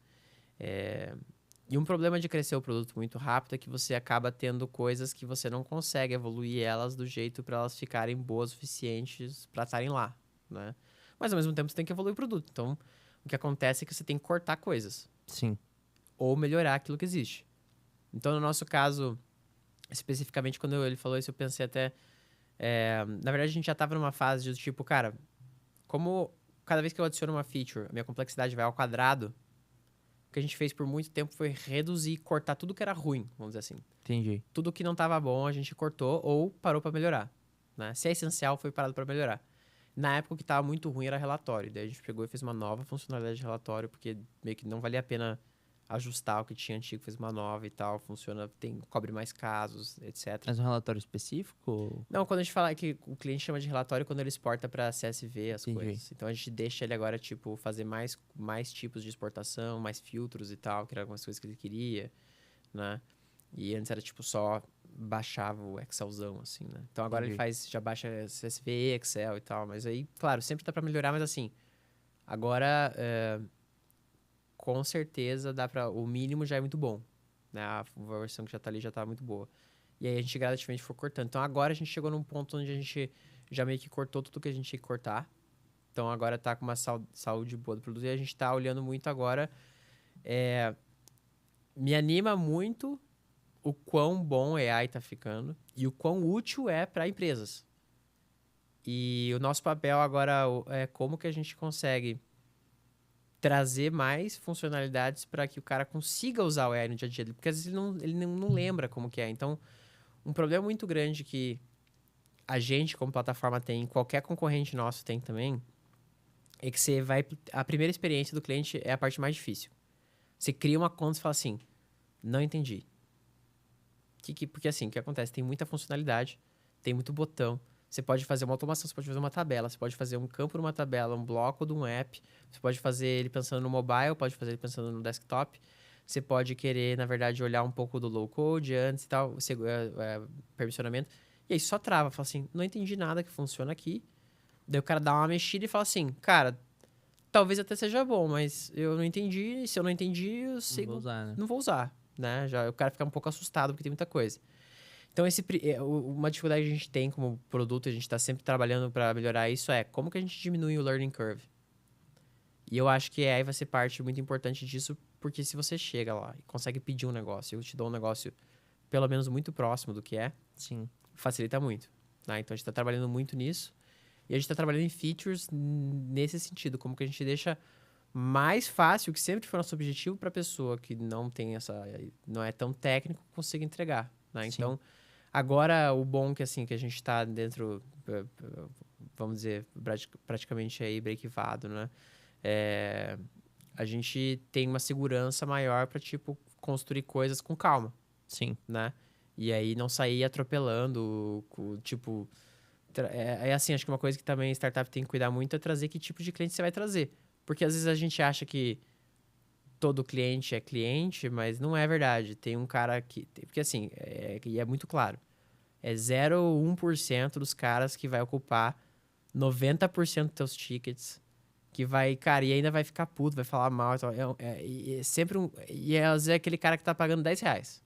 E um problema de crescer o produto muito rápido é que você acaba tendo coisas que você não consegue evoluir elas do jeito para elas ficarem boas o suficientes para estarem lá, né? Mas ao mesmo tempo você tem que evoluir o produto. Então, o que acontece é que você tem que cortar coisas sim, ou melhorar aquilo que existe. Então, no nosso caso, especificamente quando ele falou isso, eu pensei até na verdade, a gente já estava numa fase de tipo, cara, como cada vez que eu adiciono uma feature, a minha complexidade vai ao quadrado, o que a gente fez por muito tempo foi reduzir e cortar tudo que era ruim, vamos dizer assim. entendi. Tudo que não estava bom, a gente cortou ou parou para melhorar. Né? Se é essencial, foi parado para melhorar. Na época, o que tava muito ruim era relatório. Daí a gente pegou e fez uma nova funcionalidade de relatório, porque meio que não valia a pena ajustar o que tinha antigo, fez uma nova e tal, funciona, cobre mais casos, etc. Mas um relatório específico? Não, quando a gente fala que o cliente chama de relatório quando ele exporta para CSV as Entendi. coisas. Então a gente deixa ele agora, tipo, fazer mais tipos de exportação, mais filtros e tal, que eram algumas coisas que ele queria, né? E antes era, tipo, só baixava o Excelzão, assim, né? Então agora ele Entendi. já baixa CSV, Excel e tal. Mas aí, claro, sempre dá para melhorar, mas assim, agora, com certeza, dá para o mínimo já é muito bom, né? A versão que já tá ali já tá muito boa. E aí a gente gradativamente foi cortando. Então agora a gente chegou num ponto onde a gente já meio que cortou tudo que a gente tinha que cortar. Então agora tá com uma saúde boa do produto e a gente tá olhando muito agora. Me anima muito o quão bom o AI tá ficando e o quão útil é para empresas. E o nosso papel agora é como que a gente consegue trazer mais funcionalidades para que o cara consiga usar o AI no dia a dia dele, porque às vezes ele não lembra como que é. Então, um problema muito grande que a gente, como plataforma, tem, qualquer concorrente nosso tem também, é que você vai. A primeira experiência do cliente é a parte mais difícil. Você cria uma conta e fala assim: não entendi. Porque assim, o que acontece? Tem muita funcionalidade, tem muito botão. Você pode fazer uma automação, você pode fazer uma tabela, você pode fazer um campo numa tabela, um bloco de um app. Você pode fazer ele pensando no mobile, pode fazer ele pensando no desktop. Você pode querer, na verdade, olhar um pouco do low code antes e tal, permissionamento. E aí só trava, fala assim, não entendi nada que funciona aqui. Daí o cara dá uma mexida e fala assim, cara, talvez até seja bom, mas eu não entendi. E se eu não entendi, eu Não vou sigo, usar, né? não vou usar, né? Já o cara fica um pouco assustado porque tem muita coisa. Então, uma dificuldade que a gente tem como produto, a gente está sempre trabalhando para melhorar isso, é como que a gente diminui o learning curve. E eu acho que aí vai ser parte muito importante disso, porque se você chega lá e consegue pedir um negócio, eu te dou um negócio pelo menos muito próximo do que é, Sim. facilita muito. Né? Então, a gente está trabalhando muito nisso. E a gente está trabalhando em features nesse sentido, como que a gente deixa mais fácil, que sempre foi nosso objetivo, para a pessoa que não tem não é tão técnico, consiga entregar. Né? Sim. Então, agora o bom que assim que a gente está dentro, vamos dizer, praticamente aí breakivado, né? A gente tem uma segurança maior para tipo construir coisas com calma, Sim. né? E aí não sair atropelando, tipo é assim, acho que uma coisa que também startup tem que cuidar muito é trazer que tipo de cliente você vai trazer. Porque às vezes a gente acha que todo cliente é cliente, mas não é verdade. Tem um cara que. Porque assim, e é muito claro. É 0,1% dos caras que vai ocupar 90% dos teus tickets. Que vai, cara, e ainda vai ficar puto, vai falar mal. E tal. E é sempre um. E às vezes é aquele cara que tá pagando R$ 10.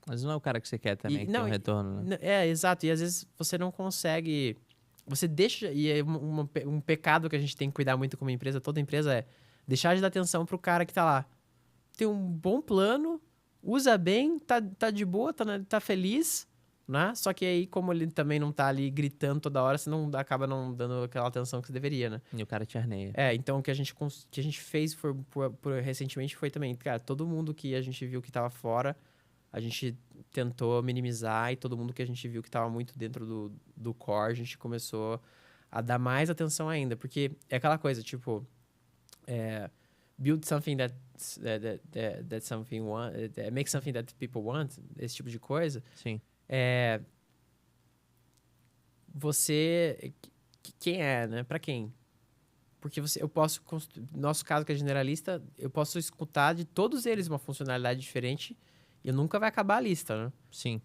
Mas não é o cara que você quer também, que tem Não, um retorno, né? exato. E às vezes você não consegue. Você deixa. E é um pecado que a gente tem que cuidar muito como empresa, toda empresa é deixar de dar atenção pro cara que tá lá. Tem um bom plano, usa bem, tá de boa, tá feliz, né? Só que aí, como ele também não tá ali gritando toda hora, você não acaba não dando aquela atenção que você deveria, né? E o cara te arneia. Então o que a gente fez recentemente foi também, cara, todo mundo que a gente viu que tava fora, a gente tentou minimizar e todo mundo que a gente viu que tava muito dentro do core, a gente começou a dar mais atenção ainda, porque é aquela coisa, tipo, build something that something want, make something that people want, esse tipo de coisa, Sim. você, quem é, né? Pra quem? Porque eu posso, nosso caso que é generalista, eu posso escutar de todos eles uma funcionalidade diferente e nunca vai acabar a lista, né? Sim.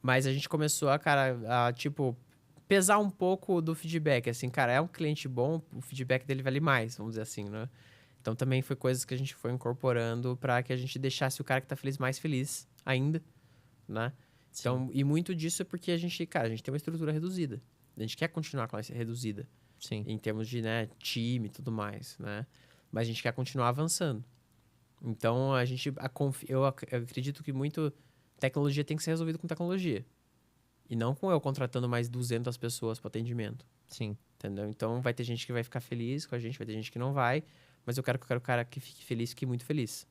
Mas a gente começou tipo, pesar um pouco do feedback, assim, cara, é um cliente bom, o feedback dele vale mais, vamos dizer assim, né? Então também foi coisas que a gente foi incorporando para que a gente deixasse o cara que tá feliz mais feliz ainda, né? Sim. Então, e muito disso é porque a gente tem uma estrutura reduzida. A gente quer continuar com essa reduzida Sim. em termos de, né, time e tudo mais, né? Mas a gente quer continuar avançando. Então, eu acredito que muito tecnologia tem que ser resolvido com tecnologia. E não com eu contratando mais 200 pessoas para atendimento. Sim. Entendeu? Então, vai ter gente que vai ficar feliz com a gente, vai ter gente que não vai. Mas eu quero o cara que fique feliz, fique muito feliz.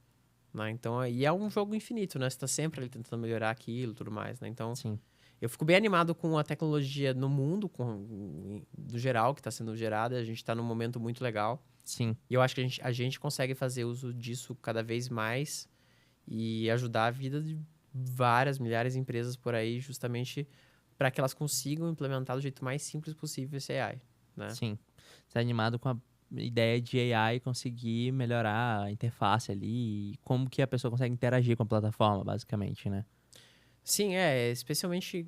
Né? Então, e é um jogo infinito, né? Você tá sempre ali tentando melhorar aquilo e tudo mais, né? Então, Sim. Eu fico bem animado com a tecnologia no mundo, do geral, que está sendo gerada. A gente está num momento muito legal. Sim. E eu acho que a gente consegue fazer uso disso cada vez mais e ajudar a vida de várias, milhares de empresas por aí, justamente para que elas consigam implementar do jeito mais simples possível esse AI, né? Sim. Você é animado com a ideia de AI conseguir melhorar a interface ali e como que a pessoa consegue interagir com a plataforma, basicamente, né? Sim, especialmente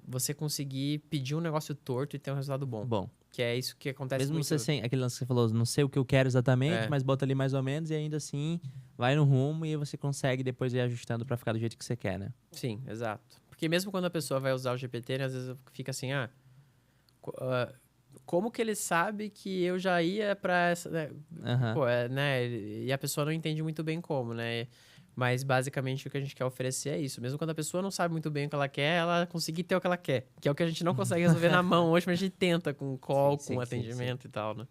você conseguir pedir um negócio torto e ter um resultado bom. Bom, Que é isso que acontece mesmo muito. você sem aquele lance que você falou, não sei o que eu quero exatamente, É, mas bota ali mais ou menos e ainda assim vai no rumo e você consegue depois ir ajustando pra ficar do jeito que você quer, né? sim, exato. Porque mesmo quando a pessoa vai usar o GPT, né, às vezes fica assim, como que ele sabe que eu já ia pra essa, né? Aham. Pô, né? E a pessoa não entende muito bem como, né? Mas basicamente o que a gente quer oferecer é isso. Mesmo quando a pessoa não sabe muito bem o que ela quer, ela conseguir ter o que ela quer. Que é o que a gente não consegue resolver na mão hoje, mas a gente tenta com call, Sim, com sim, sim, sim. atendimento e tal, né?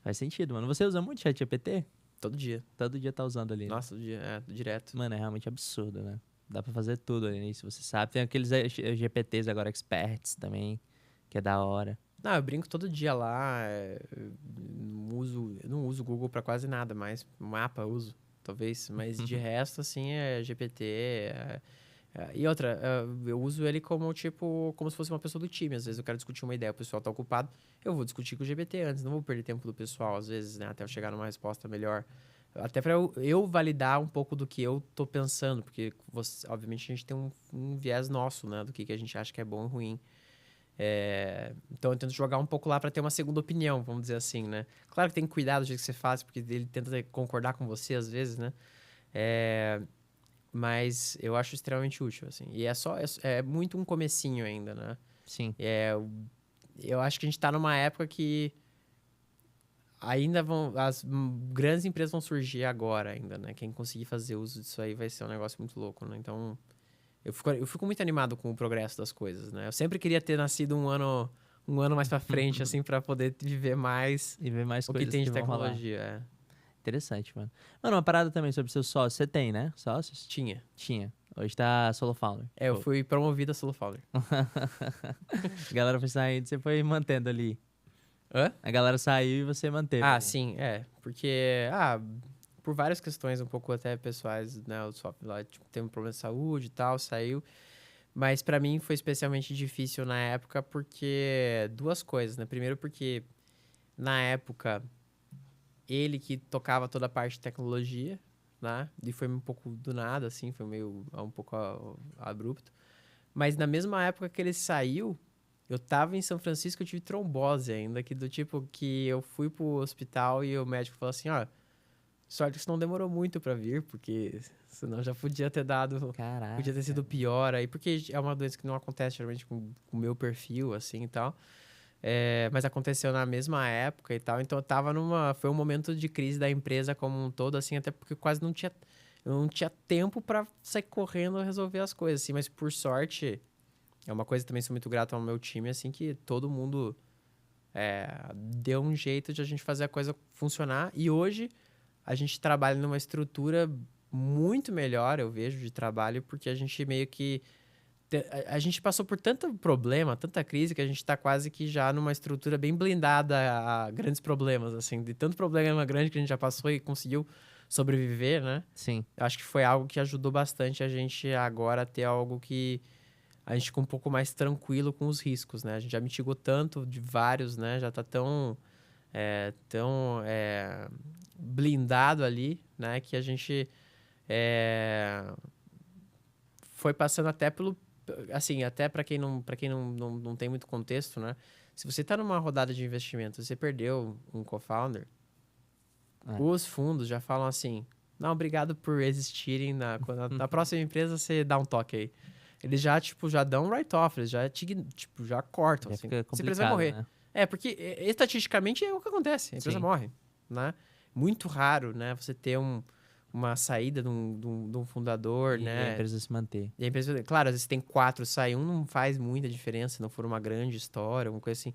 Faz sentido, mano. Você usa muito ChatGPT? Todo dia. Todo dia tá usando ali, né? Nossa, todo dia, direto. Mano, é realmente absurdo, né? Dá pra fazer tudo ali, se você sabe. Tem aqueles GPTs agora, experts também, que é da hora. Não, eu brinco todo dia lá. Eu não uso o Google pra quase nada, mas mapa eu uso, talvez. Mas de resto, assim, é GPT. E outra, eu uso ele como, tipo, como se fosse uma pessoa do time. Às vezes eu quero discutir uma ideia, o pessoal tá ocupado. Eu vou discutir com o GPT antes, não vou perder tempo do pessoal, às vezes, né? Até eu chegar numa resposta melhor. Até pra eu validar um pouco do que eu tô pensando, porque, obviamente, a gente tem um viés nosso, né? Do que a gente acha que é bom e ruim. Então eu tento jogar um pouco lá para ter uma segunda opinião, vamos dizer assim, né? Claro que tem que cuidar do jeito que você faz, porque ele tenta concordar com você às vezes, né? É, mas eu acho extremamente útil, assim. E é muito um comecinho ainda, né? Sim. Eu acho que a gente tá numa época que ainda as grandes empresas vão surgir agora ainda, né? Quem conseguir fazer uso disso aí vai ser um negócio muito louco, né? Então eu fico muito animado com o progresso das coisas, né? Eu sempre queria ter nascido um ano mais pra frente, assim, pra poder viver mais E ver mais o que coisas tem que de vão rolar. tecnologia. Interessante, mano. Mano, uma parada também sobre seus sócios. Você tem, né? Sócios? Tinha. Tinha. Hoje tá solo founder. Eu Pô. fui promovido a Solo Founder. A galera foi saindo, você foi mantendo ali. Hã? A galera saiu e você manteve Ah, ali. sim, porque, por várias questões um pouco até pessoais, né? O software lá, tipo, teve um problema de saúde e tal, saiu. Mas pra mim foi especialmente difícil na época porque duas coisas, né? Primeiro porque na época ele que tocava toda a parte de tecnologia, né? E foi um pouco do nada, assim, foi meio um pouco abrupto. Mas na mesma época que ele saiu, eu tava em São Francisco, eu tive trombose ainda, que do tipo que eu fui pro hospital e o médico falou assim, ó, sorte que isso não demorou muito pra vir, porque senão já podia ter podia ter Caraca. sido pior aí, porque é uma doença que não acontece geralmente com o meu perfil, assim, e tal. Mas aconteceu na mesma época e tal, então foi um momento de crise da empresa como um todo, assim, até porque eu não tinha tempo pra sair correndo e resolver as coisas, assim, mas por sorte, é uma coisa que também sou muito grato ao meu time, assim, que todo mundo deu um jeito de a gente fazer a coisa funcionar, e hoje a gente trabalha numa estrutura muito melhor, eu vejo, de trabalho, porque a gente meio que a gente passou por tanto problema, tanta crise, que a gente tá quase que já numa estrutura bem blindada a grandes problemas, assim, de tanto problema grande que a gente já passou e conseguiu sobreviver, né? Sim. Eu acho que foi algo que ajudou bastante a gente agora a ter algo que a gente ficou um pouco mais tranquilo com os riscos, né? A gente já mitigou tanto de vários, né? Já tá tão blindado ali, né? Que a gente é, foi passando até pelo assim, até para quem não tem muito contexto, né? Se você está numa rodada de investimento, você perdeu um co-founder, É. os fundos já falam assim: "Não, obrigado por existirem na próxima empresa você dá um toque aí". Eles já, tipo, já dão um write-off, eles já tipo, já cortam Já assim. fica Essa empresa vai complicado, morrer. né? Porque estatisticamente é o que acontece, a empresa Sim. morre, né? Muito raro, né, você ter uma saída de um fundador, E a né? empresa se manter. E a empresa, claro, às vezes tem quatro, sai um, não faz muita diferença, se não for uma grande história, alguma coisa assim.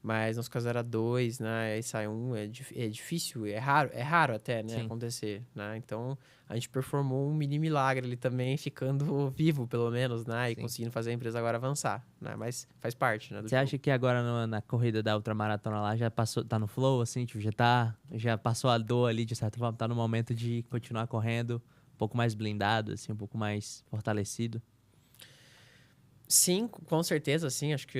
Mas nos casos era 2, né? Aí sai um, é difícil, é raro até, né, Sim. acontecer, né? Então, a gente performou um mini milagre ali também, ficando vivo, pelo menos, né? E Sim. conseguindo fazer a empresa agora avançar, né? Mas faz parte, né, do Você acha que agora na corrida da ultramaratona lá já passou, tá no flow, assim, tipo, já passou a dor ali, de certa forma, tá no momento de continuar correndo um pouco mais blindado, assim, um pouco mais fortalecido? Sim, com certeza, sim. Acho que,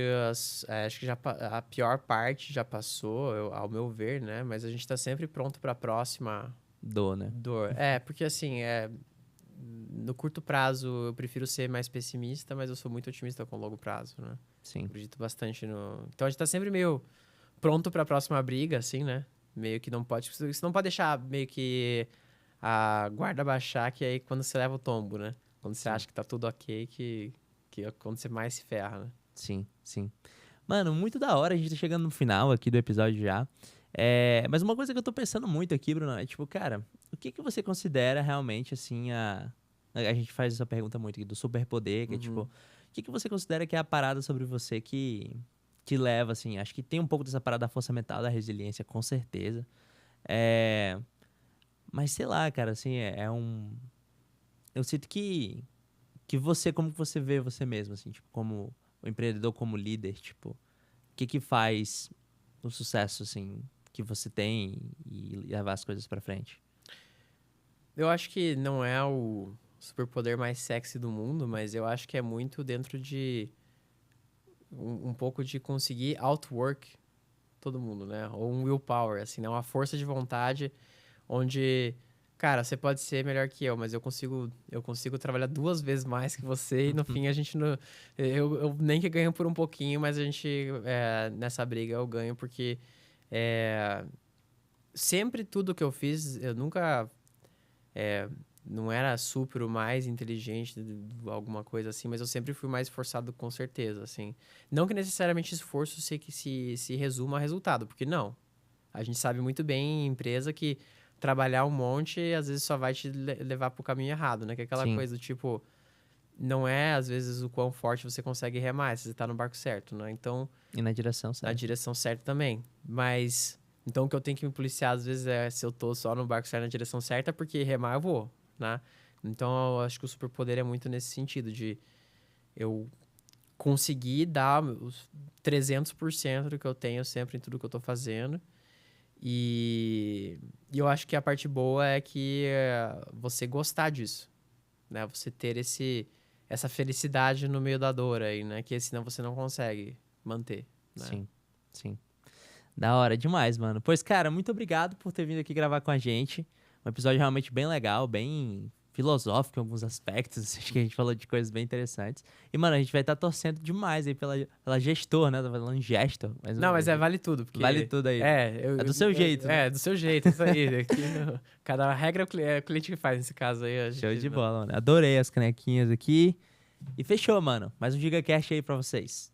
acho que a pior parte já passou, ao meu ver, né? Mas a gente tá sempre pronto para a próxima Dor, né? dor. É, porque assim, no curto prazo eu prefiro ser mais pessimista, mas eu sou muito otimista com o longo prazo, né? Sim. Acredito bastante no. Então a gente tá sempre meio pronto para a próxima briga, assim, né? Meio que não pode. Você não pode deixar meio que a guarda baixar, que aí quando você leva o tombo, né? Quando você Sim. acha que tá tudo ok, que é quando você mais se ferra, né? Sim, sim. Mano, muito da hora, a gente tá chegando no final aqui do episódio já. Mas uma coisa que eu tô pensando muito aqui, Bruno, é tipo, cara, o que que você considera realmente, assim, a gente faz essa pergunta muito aqui do superpoder, que é tipo, o que que você considera que é a parada sobre você que leva, assim, acho que tem um pouco dessa parada da força mental, da resiliência, com certeza. É, mas sei lá, cara, assim, eu sinto que você, como que você vê você mesmo, assim, tipo, como o empreendedor, como líder, tipo, o que que faz o sucesso, assim, que você tem e levar as coisas pra frente? Eu acho que não é o superpoder mais sexy do mundo, mas eu acho que é muito dentro de um pouco de conseguir outwork todo mundo, né? Ou um willpower, assim, né? Uma força de vontade onde, cara, você pode ser melhor que eu, mas eu consigo trabalhar 2 vezes mais que você e no fim a gente não. Eu nem que ganho por um pouquinho, mas a gente, nessa briga eu ganho porque é, sempre tudo que eu fiz, eu nunca. é, não era super o mais inteligente, alguma coisa assim, mas eu sempre fui mais esforçado com certeza, assim. Não que necessariamente esforço se resuma a resultado, porque não. A gente sabe muito bem em empresa que trabalhar um monte às vezes só vai te levar pro caminho errado, né? Que é aquela Sim, coisa do tipo, não é às vezes o quão forte você consegue remar, se você tá no barco certo, né? Então, e na direção na certa. direção certa também. Mas, então o que eu tenho que me policiar às vezes é se eu tô só no barco certo na direção certa, porque remar eu vou, né? Então, eu acho que o superpoder é muito nesse sentido, de eu conseguir dar os 300% do que eu tenho sempre em tudo que eu tô fazendo. E eu acho que a parte boa é que você gostar disso, né? Você ter essa felicidade no meio da dor aí, né? Que senão você não consegue manter, né? Sim, sim. Da hora, demais, mano. Pois, cara, muito obrigado por ter vindo aqui gravar com a gente. Um episódio realmente bem legal, bem filosófico em alguns aspectos. Acho que a gente falou de coisas bem interessantes. E, mano, a gente vai estar torcendo demais aí pela gestor, né? Tô falando gestor, mas Não, mas vale tudo, vale porque... tudo aí. É do seu jeito, né? É, do seu jeito, isso aí. Aqui, cada regra é o cliente que faz nesse caso aí. A Show gente de não. bola, mano. Adorei as canequinhas aqui. E fechou, mano. Mais um GigaCast aí pra vocês.